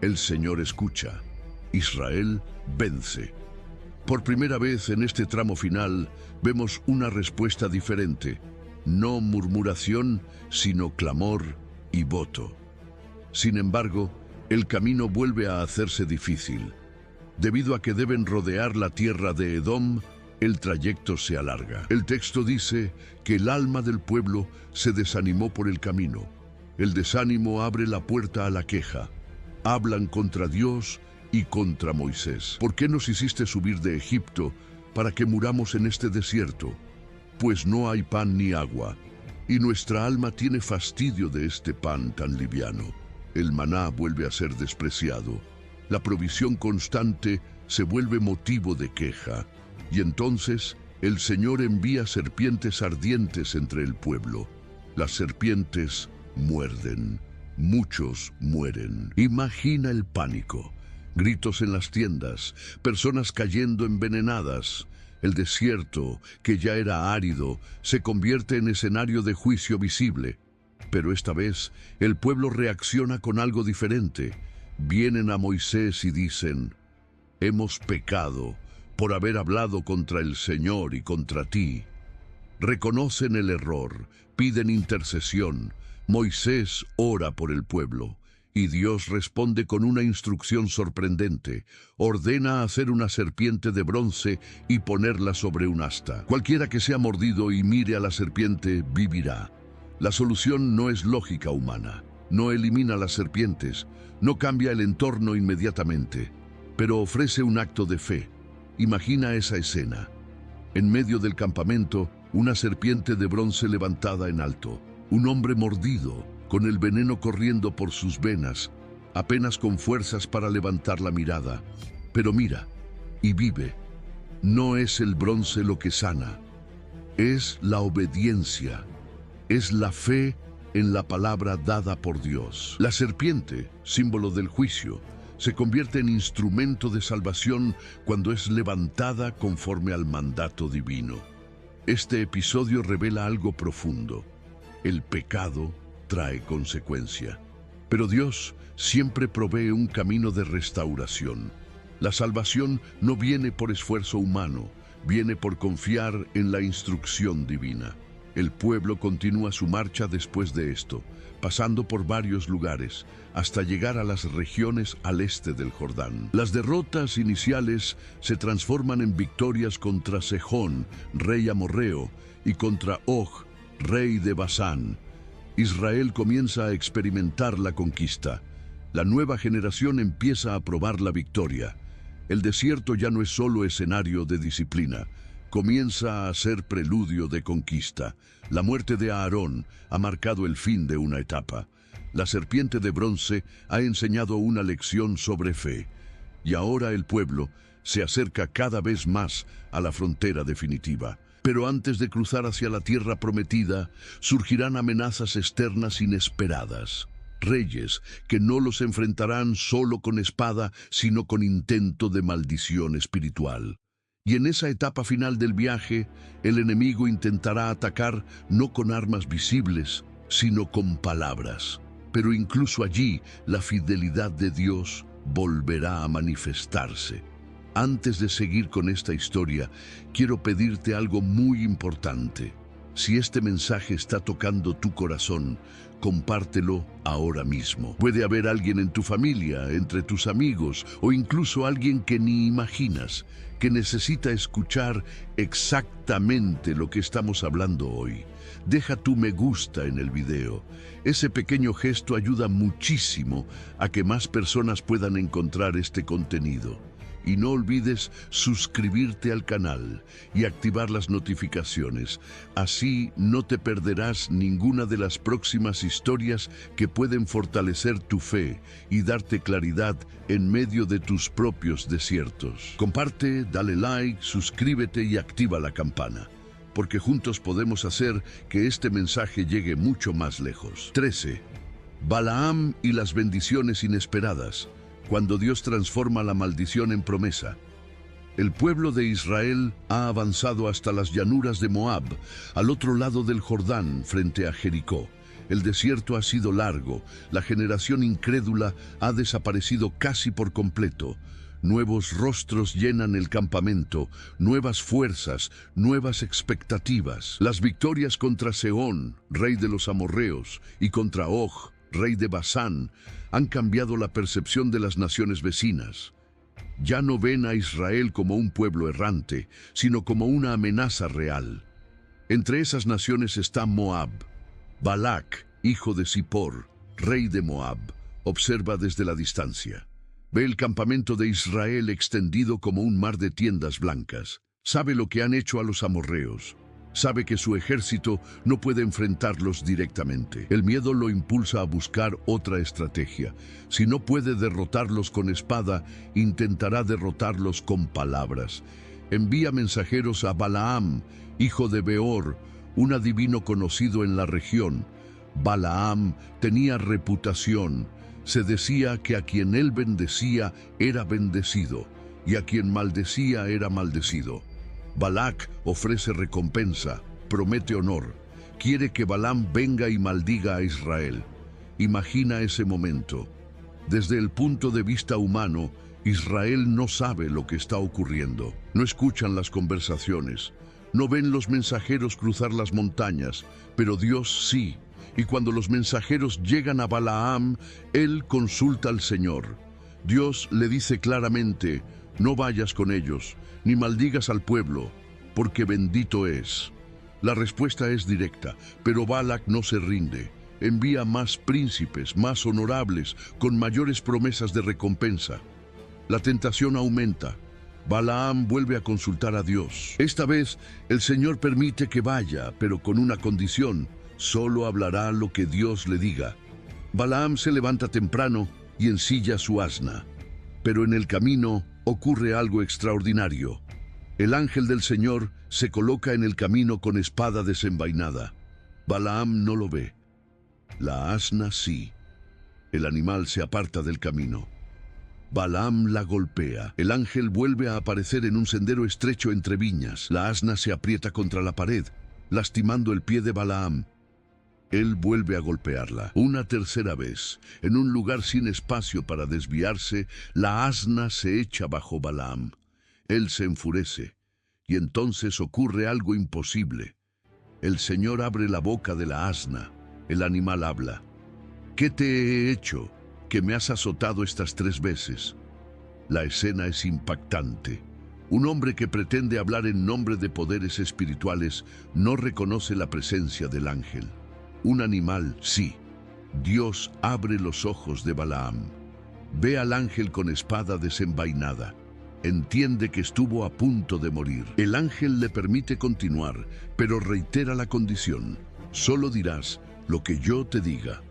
[SPEAKER 1] El Señor escucha. Israel vence. Por primera vez en este tramo final, vemos una respuesta diferente. No murmuración, sino clamor y voto. Sin embargo, el camino vuelve a hacerse difícil. Debido a que deben rodear la tierra de Edom, el trayecto se alarga. El texto dice que el alma del pueblo se desanimó por el camino. El desánimo abre la puerta a la queja. Hablan contra Dios y contra Moisés. ¿Por qué nos hiciste subir de Egipto para que muramos en este desierto? Pues no hay pan ni agua, y nuestra alma tiene fastidio de este pan tan liviano. El maná vuelve a ser despreciado. La provisión constante se vuelve motivo de queja. Y entonces el Señor envía serpientes ardientes entre el pueblo. Las serpientes muerden. Muchos mueren. Imagina el pánico. Gritos en las tiendas, personas cayendo envenenadas. El desierto, que ya era árido, se convierte en escenario de juicio visible. Pero esta vez, el pueblo reacciona con algo diferente. Vienen a Moisés y dicen: hemos pecado por haber hablado contra el Señor y contra ti. Reconocen el error, piden intercesión. Moisés ora por el pueblo, y Dios responde con una instrucción sorprendente. Ordena hacer una serpiente de bronce y ponerla sobre un asta. Cualquiera que sea mordido y mire a la serpiente vivirá. La solución no es lógica humana. No elimina las serpientes, no cambia el entorno inmediatamente, pero ofrece un acto de fe. Imagina esa escena. En medio del campamento, una serpiente de bronce levantada en alto. Un hombre mordido, con el veneno corriendo por sus venas, apenas con fuerzas para levantar la mirada. Pero mira, y vive. No es el bronce lo que sana, es la obediencia, es la fe en la palabra dada por Dios. La serpiente, símbolo del juicio, se convierte en instrumento de salvación cuando es levantada conforme al mandato divino. Este episodio revela algo profundo. El pecado trae consecuencia, pero Dios siempre provee un camino de restauración. La salvación no viene por esfuerzo humano, viene por confiar en la instrucción divina. El pueblo continúa su marcha después de esto, pasando por varios lugares, hasta llegar a las regiones al este del Jordán. Las derrotas iniciales se transforman en victorias contra Sejón, rey amorreo, y contra Og, rey de Basán. Israel comienza a experimentar la conquista. La nueva generación empieza a probar la victoria. El desierto ya no es solo escenario de disciplina, comienza a ser preludio de conquista. La muerte de Aarón ha marcado el fin de una etapa. La serpiente de bronce ha enseñado una lección sobre fe. Y ahora el pueblo se acerca cada vez más a la frontera definitiva. Pero antes de cruzar hacia la tierra prometida, surgirán amenazas externas inesperadas. reyes, que no los enfrentarán solo con espada, sino con intento de maldición espiritual. Y en esa etapa final del viaje, el enemigo intentará atacar no con armas visibles, sino con palabras. Pero incluso allí, la fidelidad de Dios volverá a manifestarse. Antes de seguir con esta historia, quiero pedirte algo muy importante. Si este mensaje está tocando tu corazón, compártelo ahora mismo. Puede haber alguien en tu familia, entre tus amigos, o incluso alguien que ni imaginas, que necesita escuchar exactamente lo que estamos hablando hoy. Deja tu me gusta en el video. Ese pequeño gesto ayuda muchísimo a que más personas puedan encontrar este contenido. Y no olvides suscribirte al canal y activar las notificaciones. Así no te perderás ninguna de las próximas historias que pueden fortalecer tu fe y darte claridad en medio de tus propios desiertos. Comparte, dale like, suscríbete y activa la campana, porque juntos podemos hacer que este mensaje llegue mucho más lejos. 13. Balaam y las bendiciones inesperadas. Cuando Dios transforma la maldición en promesa. El pueblo de Israel ha avanzado hasta las llanuras de Moab, al otro lado del Jordán, frente a Jericó. El desierto ha sido largo, la generación incrédula ha desaparecido casi por completo. Nuevos rostros llenan el campamento, nuevas fuerzas, nuevas expectativas. Las victorias contra Sehón, rey de los amorreos, y contra Og, rey de Basán, han cambiado la percepción de las naciones vecinas. Ya no ven a Israel como un pueblo errante, sino como una amenaza real. Entre esas naciones está Moab. Balac, hijo de Zippor, rey de Moab, observa desde la distancia. Ve el campamento de Israel extendido como un mar de tiendas blancas. Sabe lo que han hecho a los amorreos. Sabe que su ejército no puede enfrentarlos directamente. El miedo lo impulsa a buscar otra estrategia. Si no puede derrotarlos con espada, intentará derrotarlos con palabras. Envía mensajeros a Balaam, hijo de Beor, un adivino conocido en la región. Balaam tenía reputación. Se decía que a quien él bendecía era bendecido, y a quien maldecía era maldecido. Balac ofrece recompensa, promete honor, quiere que Balaam venga y maldiga a Israel. Imagina ese momento. Desde el punto de vista humano, Israel no sabe lo que está ocurriendo. No escuchan las conversaciones, no ven los mensajeros cruzar las montañas, pero Dios sí. Y cuando los mensajeros llegan a Balaam, él consulta al Señor. Dios le dice claramente: no vayas con ellos, ni maldigas al pueblo, porque bendito es. La respuesta es directa, pero Balac no se rinde. Envía más príncipes, más honorables, con mayores promesas de recompensa. La tentación aumenta. Balaam vuelve a consultar a Dios. Esta vez, el Señor permite que vaya, pero con una condición: solo hablará lo que Dios le diga. Balaam se levanta temprano y ensilla su asna. Pero en el camino ocurre algo extraordinario. El ángel del Señor se coloca en el camino con espada desenvainada. Balaam no lo ve. La asna sí. El animal se aparta del camino. Balaam la golpea. El ángel vuelve a aparecer en un sendero estrecho entre viñas. La asna se aprieta contra la pared, lastimando el pie de Balaam. Él vuelve a golpearla. Una tercera vez, en un lugar sin espacio para desviarse, la asna se echa bajo Balaam. Él se enfurece, y entonces ocurre algo imposible. El Señor abre la boca de la asna. El animal habla. ¿Qué te he hecho, que me has azotado estas 3 veces? La escena es impactante. Un hombre que pretende hablar en nombre de poderes espirituales no reconoce la presencia del ángel. Un animal, sí. Dios abre los ojos de Balaam. Ve al ángel con espada desenvainada. Entiende que estuvo a punto de morir. El ángel le permite continuar, pero reitera la condición: solo dirás lo que yo te diga.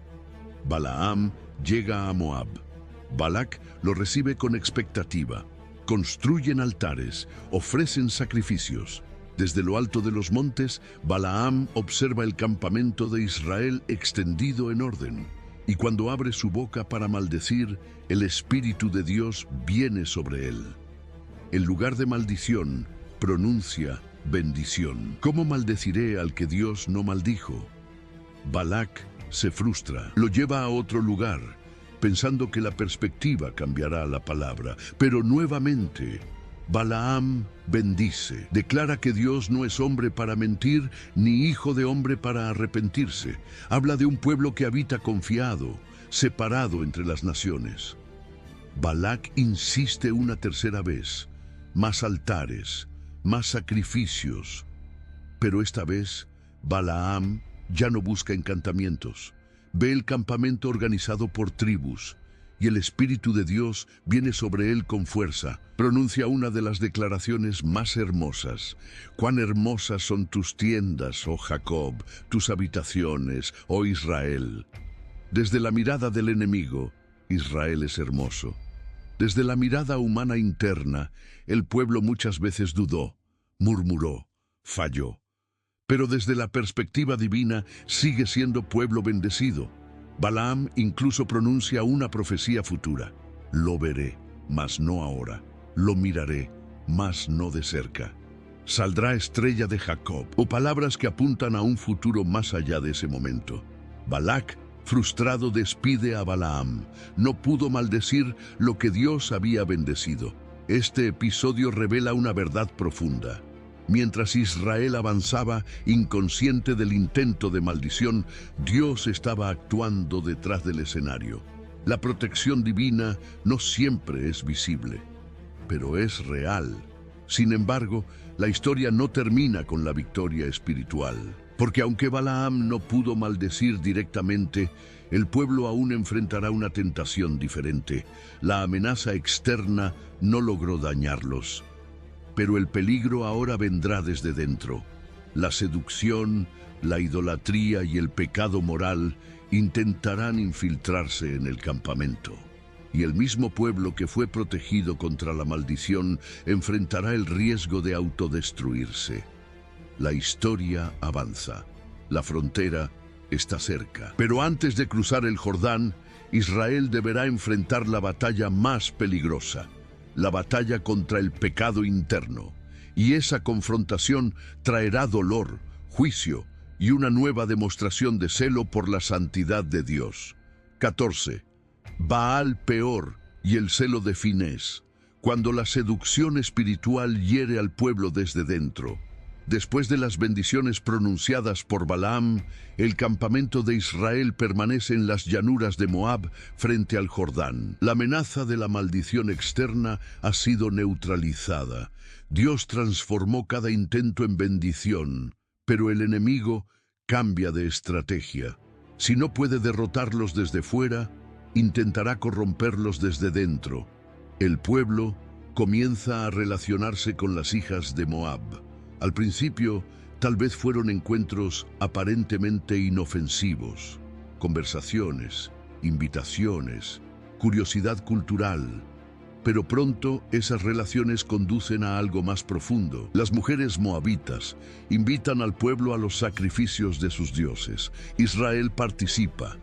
[SPEAKER 1] Balaam llega a Moab. Balac lo recibe con expectativa. Construyen altares, ofrecen sacrificios. Desde lo alto de los montes, Balaam observa el campamento de Israel extendido en orden. y cuando abre su boca para maldecir, el Espíritu de Dios viene sobre él. En lugar de maldición, pronuncia bendición. ¿Cómo maldeciré al que Dios no maldijo? Balac se frustra, lo lleva a otro lugar, pensando que la perspectiva cambiará la palabra, pero nuevamente Balaam bendice, declara que Dios no es hombre para mentir, ni hijo de hombre para arrepentirse. Habla de un pueblo que habita confiado, separado entre las naciones. Balac insiste una tercera vez, más altares, más sacrificios, pero esta vez Balaam ya no busca encantamientos. Ve el campamento organizado por tribus, y el Espíritu de Dios viene sobre él con fuerza. Pronuncia una de las declaraciones más hermosas. Cuán hermosas son tus tiendas, oh Jacob, tus habitaciones, oh Israel. Desde la mirada del enemigo, Israel es hermoso. Desde la mirada humana interna, el pueblo muchas veces dudó, murmuró, falló. Pero desde la perspectiva divina sigue siendo pueblo bendecido. Balaam incluso pronuncia una profecía futura. Lo veré, mas no ahora. Lo miraré, mas no de cerca. Saldrá estrella de Jacob, o palabras que apuntan a un futuro más allá de ese momento. Balac, frustrado, despide a Balaam. No pudo maldecir lo que Dios había bendecido. Este episodio revela una verdad profunda. Mientras Israel avanzaba, inconsciente del intento de maldición, Dios estaba actuando detrás del escenario. La protección divina no siempre es visible, pero es real. Sin embargo, la historia no termina con la victoria espiritual, porque aunque Balaam no pudo maldecir directamente, el pueblo aún enfrentará una tentación diferente. La amenaza externa no logró dañarlos. Pero el peligro ahora vendrá desde dentro. La seducción, la idolatría y el pecado moral intentarán infiltrarse en el campamento. Y el mismo pueblo que fue protegido contra la maldición enfrentará el riesgo de autodestruirse. La historia avanza. La frontera está cerca. Pero antes de cruzar el Jordán, Israel deberá enfrentar la batalla más peligrosa. La batalla contra el pecado interno, y esa confrontación traerá dolor, juicio y una nueva demostración de celo por la santidad de Dios. 14. Baal Peor y el celo de Finés, cuando la seducción espiritual hiere al pueblo desde dentro. Después de las bendiciones pronunciadas por Balaam, el campamento de Israel permanece en las llanuras de Moab frente al Jordán. La amenaza de la maldición externa ha sido neutralizada. Dios transformó cada intento en bendición, pero el enemigo cambia de estrategia. Si no puede derrotarlos desde fuera, intentará corromperlos desde dentro. El pueblo comienza a relacionarse con las hijas de Moab. Al principio, tal vez fueron encuentros aparentemente inofensivos, conversaciones, invitaciones, curiosidad cultural, pero pronto esas relaciones conducen a algo más profundo. Las mujeres moabitas invitan al pueblo a los sacrificios de sus dioses. Israel participa,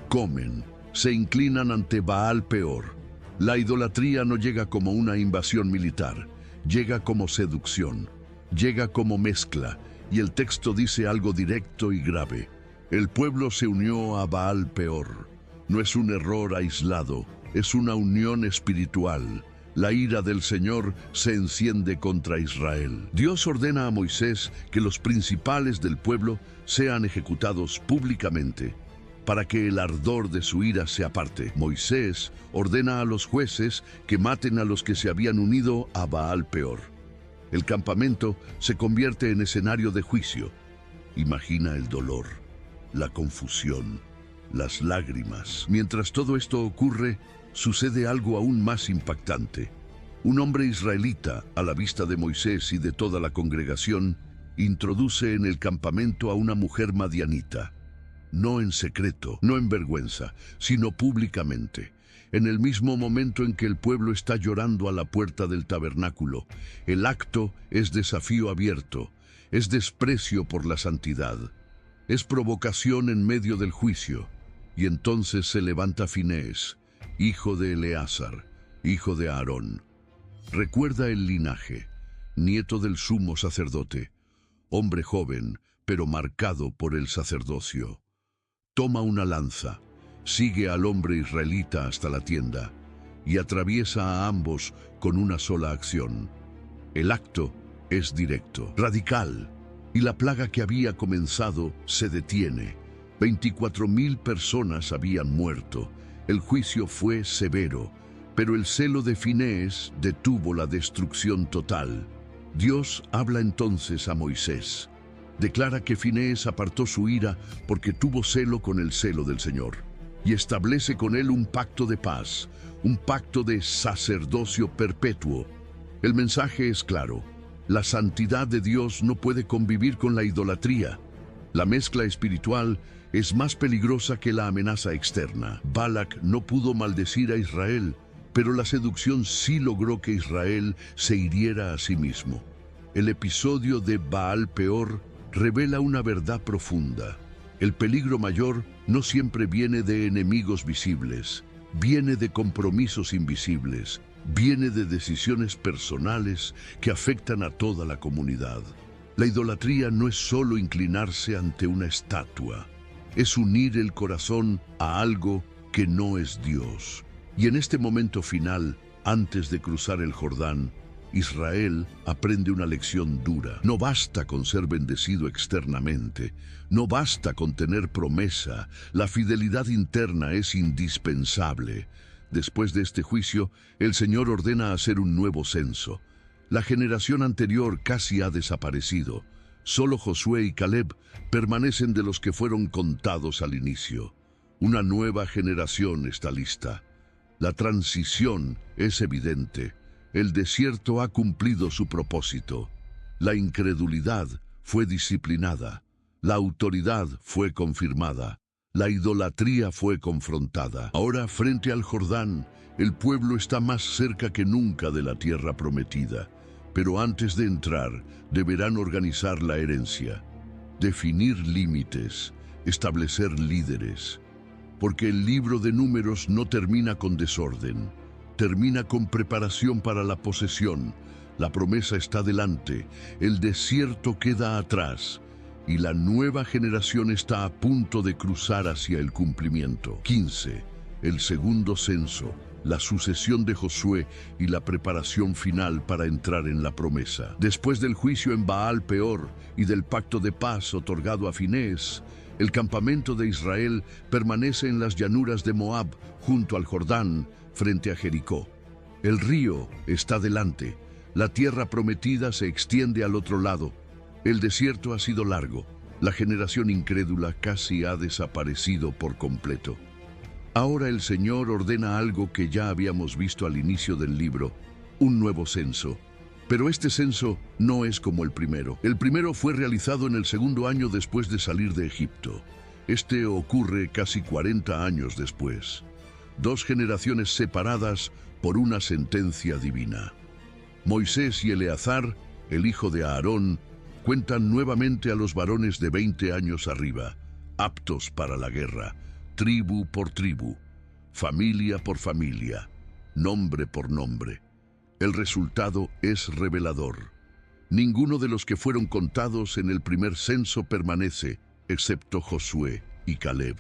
[SPEAKER 1] comen, se inclinan ante Baal Peor. La idolatría no llega como una invasión militar, llega como seducción. Llega como mezcla, y el texto dice algo directo y grave. El pueblo se unió a Baal Peor. No es un error aislado, es una unión espiritual. La ira del Señor se enciende contra Israel. Dios ordena a Moisés que los principales del pueblo sean ejecutados públicamente, para que el ardor de su ira se aparte. Moisés ordena a los jueces que maten a los que se habían unido a Baal Peor. El campamento se convierte en escenario de juicio. Imagina el dolor, la confusión, las lágrimas. Mientras todo esto ocurre, sucede algo aún más impactante. Un hombre israelita, a la vista de Moisés y de toda la congregación, introduce en el campamento a una mujer madianita. No en secreto, no en vergüenza, sino públicamente. En el mismo momento en que el pueblo está llorando a la puerta del tabernáculo, el acto es desafío abierto, es desprecio por la santidad, es provocación en medio del juicio. Y entonces se levanta Finehés, hijo de Eleazar, hijo de Aarón. Recuerda el linaje, nieto del sumo sacerdote, hombre joven, pero marcado por el sacerdocio. Toma una lanza, sigue al hombre israelita hasta la tienda y atraviesa a ambos con una sola acción. El acto es directo, radical, y la plaga que había comenzado se detiene. 24.000 personas habían muerto. El juicio fue severo, pero el celo de Finehés detuvo la destrucción total. Dios habla entonces a Moisés. Declara que Finehés apartó su ira porque tuvo celo con el celo del Señor, y establece con él un pacto de paz, un pacto de sacerdocio perpetuo. El mensaje es claro: la santidad de Dios no puede convivir con la idolatría. La mezcla espiritual es más peligrosa que la amenaza externa. Balac no pudo maldecir a Israel, pero la seducción sí logró que Israel se hiriera a sí mismo. El episodio de Baal Peor revela una verdad profunda. El peligro mayor no siempre viene de enemigos visibles, viene de compromisos invisibles, viene de decisiones personales que afectan a toda la comunidad. La idolatría no es solo inclinarse ante una estatua, es unir el corazón a algo que no es Dios. Y en este momento final, antes de cruzar el Jordán, Israel aprende una lección dura. No basta con ser bendecido externamente, no basta con tener promesa, la fidelidad interna es indispensable. Después de este juicio, el Señor ordena hacer un nuevo censo. La generación anterior casi ha desaparecido. Solo Josué y Caleb permanecen de los que fueron contados al inicio. Una nueva generación está lista. La transición es evidente. El desierto ha cumplido su propósito. La incredulidad fue disciplinada. La autoridad fue confirmada. La idolatría fue confrontada. Ahora, frente al Jordán, el pueblo está más cerca que nunca de la tierra prometida. Pero antes de entrar, deberán organizar la herencia, definir límites, establecer líderes. Porque el libro de Números no termina con desorden. Termina con preparación para la posesión. La promesa está delante, el desierto queda atrás y la nueva generación está a punto de cruzar hacia el cumplimiento. 15. El segundo censo, la sucesión de Josué y la preparación final para entrar en la promesa. Después del juicio en Baal Peor y del pacto de paz otorgado a Finehés, el campamento de Israel permanece en las llanuras de Moab, junto al Jordán, frente a Jericó. El río está delante, la tierra prometida se extiende al otro lado. El desierto ha sido largo, la generación incrédula casi ha desaparecido por completo. Ahora el Señor ordena algo que ya habíamos visto al inicio del libro, un nuevo censo. Pero este censo no es como el primero. El primero fue realizado en el segundo año después de salir de Egipto. Este ocurre casi 40 años después. Dos generaciones separadas por una sentencia divina. Moisés y Eleazar, el hijo de Aarón, cuentan nuevamente a los varones de 20 años arriba, aptos para la guerra, tribu por tribu, familia por familia, nombre por nombre. El resultado es revelador. Ninguno de los que fueron contados en el primer censo permanece, excepto Josué y Caleb.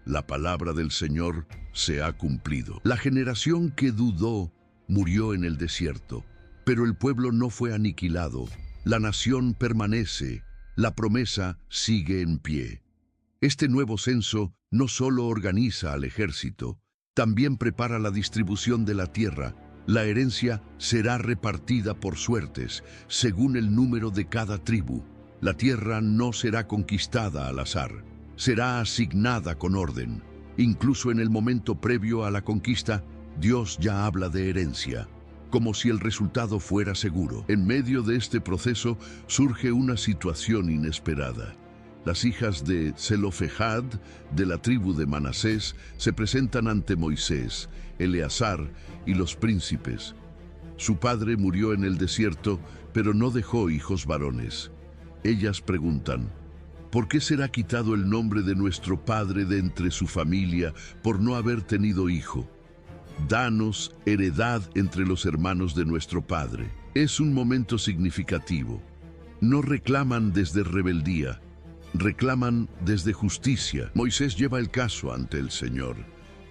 [SPEAKER 1] La palabra del Señor se ha cumplido. La generación que dudó murió en el desierto, pero el pueblo no fue aniquilado. La nación permanece, la promesa sigue en pie. Este nuevo censo no solo organiza al ejército, también prepara la distribución de la tierra. La herencia será repartida por suertes, según el número de cada tribu. La tierra no será conquistada al azar, será asignada con orden. Incluso en el momento previo a la conquista, Dios ya habla de herencia, como si el resultado fuera seguro. En medio de este proceso surge una situación inesperada. Las hijas de Zelofehad, de la tribu de Manasés, se presentan ante Moisés, Eleazar y los príncipes. Su padre murió en el desierto, pero no dejó hijos varones. Ellas preguntan: ¿Por qué será quitado el nombre de nuestro padre de entre su familia por no haber tenido hijo? Danos heredad entre los hermanos de nuestro padre. Es un momento significativo. No reclaman desde rebeldía, reclaman desde justicia. Moisés lleva el caso ante el Señor,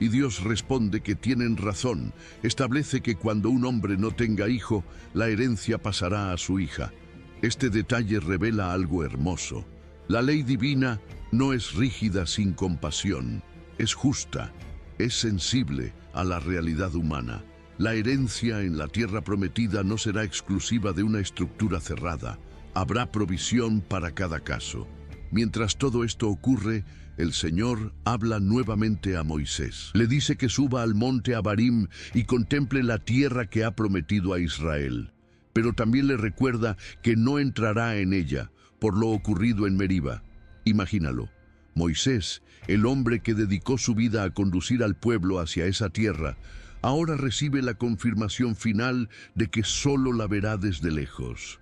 [SPEAKER 1] y Dios responde que tienen razón. Establece que cuando un hombre no tenga hijo, la herencia pasará a su hija. Este detalle revela algo hermoso. La ley divina no es rígida sin compasión, es justa, es sensible a la realidad humana. La herencia en la tierra prometida no será exclusiva de una estructura cerrada. Habrá provisión para cada caso. Mientras todo esto ocurre, el Señor habla nuevamente a Moisés. Le dice que suba al monte Abarim y contemple la tierra que ha prometido a Israel. Pero también le recuerda que no entrará en ella por lo ocurrido en Meriba. Imagínalo. Moisés, el hombre que dedicó su vida a conducir al pueblo hacia esa tierra, ahora recibe la confirmación final de que solo la verá desde lejos.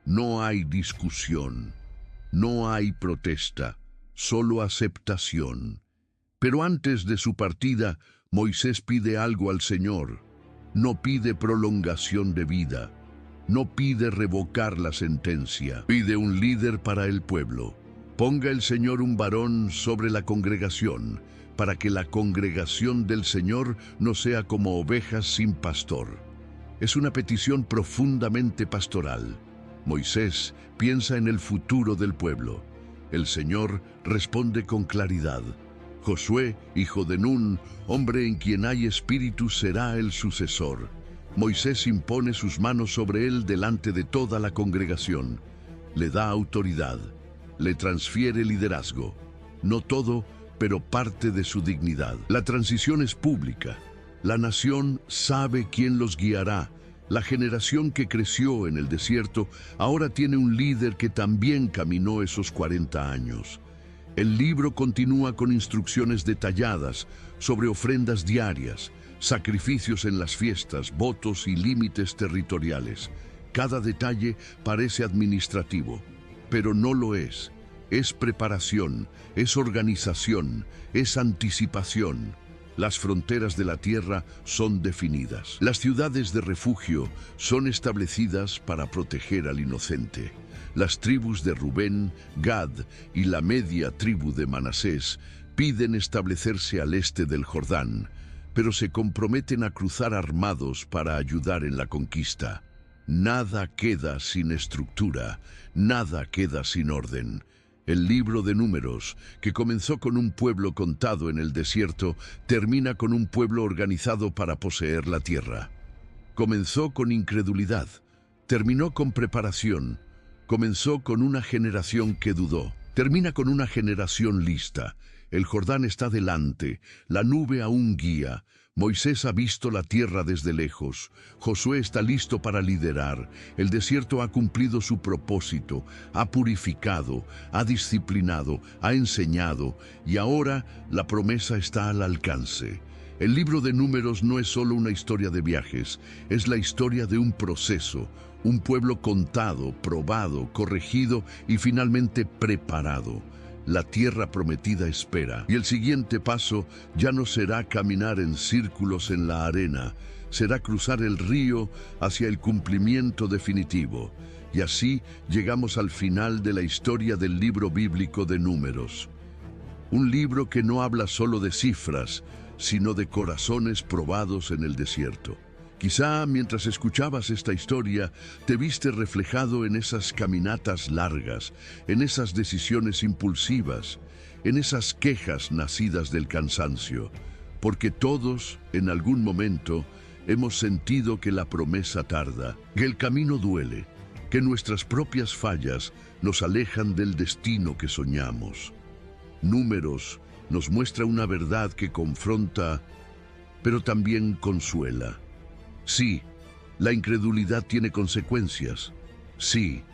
[SPEAKER 1] No hay discusión, no hay protesta, solo aceptación. Pero antes de su partida, Moisés pide algo al Señor. No pide prolongación de vida, no pide revocar la sentencia, pide un líder para el pueblo. Ponga el Señor un varón sobre la congregación, para que la congregación del Señor no sea como ovejas sin pastor. Es una petición profundamente pastoral. Moisés piensa en el futuro del pueblo. El Señor responde con claridad. Josué, hijo de Nun, hombre en quien hay espíritu, será el sucesor. Moisés impone sus manos sobre él delante de toda la congregación. Le da autoridad, le transfiere liderazgo. No todo, pero parte de su dignidad. La transición es pública. La nación sabe quién los guiará. La generación que creció en el desierto ahora tiene un líder que también caminó esos 40 años. El libro continúa con instrucciones detalladas sobre ofrendas diarias, sacrificios en las fiestas, votos y límites territoriales. Cada detalle parece administrativo, pero no lo es. Es preparación, es organización, es anticipación. Las fronteras de la tierra son definidas. Las ciudades de refugio son establecidas para proteger al inocente. Las tribus de Rubén, Gad y la media tribu de Manasés piden establecerse al este del Jordán, pero se comprometen a cruzar armados para ayudar en la conquista. Nada queda sin estructura, nada queda sin orden. El libro de Números, que comenzó con un pueblo contado en el desierto, termina con un pueblo organizado para poseer la tierra. Comenzó con incredulidad, terminó con preparación, comenzó con una generación que dudó, termina con una generación lista. El Jordán está delante, la nube aún guía. Moisés ha visto la tierra desde lejos. Josué está listo para liderar. El desierto ha cumplido su propósito, ha purificado, ha disciplinado, ha enseñado, y ahora la promesa está al alcance. El libro de Números no es solo una historia de viajes, es la historia de un proceso, un pueblo contado, probado, corregido y finalmente preparado. La tierra prometida espera, y el siguiente paso ya no será caminar en círculos en la arena, será cruzar el río hacia el cumplimiento definitivo. Y así llegamos al final de la historia del libro bíblico de Números. Un libro que no habla solo de cifras, sino de corazones probados en el desierto. Quizá mientras escuchabas esta historia, te viste reflejado en esas caminatas largas, en esas decisiones impulsivas, en esas quejas nacidas del cansancio, porque todos, en algún momento, hemos sentido que la promesa tarda, que el camino duele, que nuestras propias fallas nos alejan del destino que soñamos. Números nos muestra una verdad que confronta, pero también consuela. Sí, la incredulidad tiene consecuencias. Sí,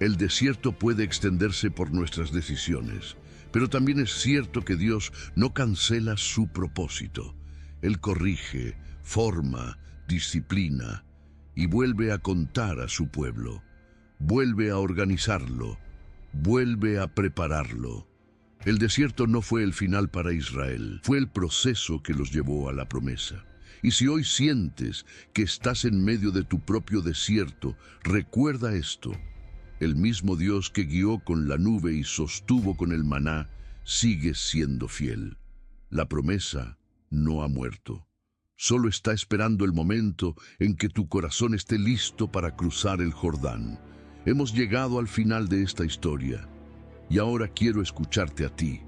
[SPEAKER 1] el desierto puede extenderse por nuestras decisiones, pero también es cierto que Dios no cancela su propósito. Él corrige, forma, disciplina y vuelve a contar a su pueblo. Vuelve a organizarlo, vuelve a prepararlo. El desierto no fue el final para Israel, fue el proceso que los llevó a la promesa. Y si hoy sientes que estás en medio de tu propio desierto, recuerda esto. El mismo Dios que guió con la nube y sostuvo con el maná, sigue siendo fiel. La promesa no ha muerto. Solo está esperando el momento en que tu corazón esté listo para cruzar el Jordán. Hemos llegado al final de esta historia y ahora quiero escucharte a ti.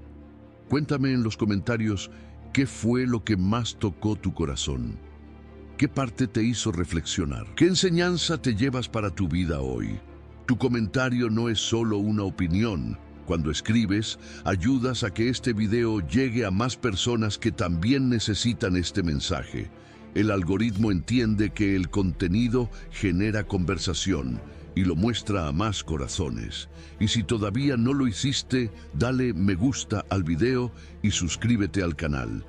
[SPEAKER 1] Cuéntame en los comentarios qué fue lo que más tocó tu corazón. ¿Qué parte te hizo reflexionar? ¿Qué enseñanza te llevas para tu vida hoy? Tu comentario no es solo una opinión. Cuando escribes, ayudas a que este video llegue a más personas que también necesitan este mensaje. El algoritmo entiende que el contenido genera conversación y lo muestra a más corazones. Y si todavía no lo hiciste, dale me gusta al video y suscríbete al canal.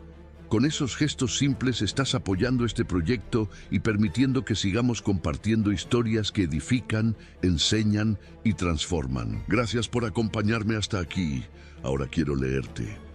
[SPEAKER 1] Con esos gestos simples estás apoyando este proyecto y permitiendo que sigamos compartiendo historias que edifican, enseñan y transforman. Gracias por acompañarme hasta aquí. Ahora quiero leerte.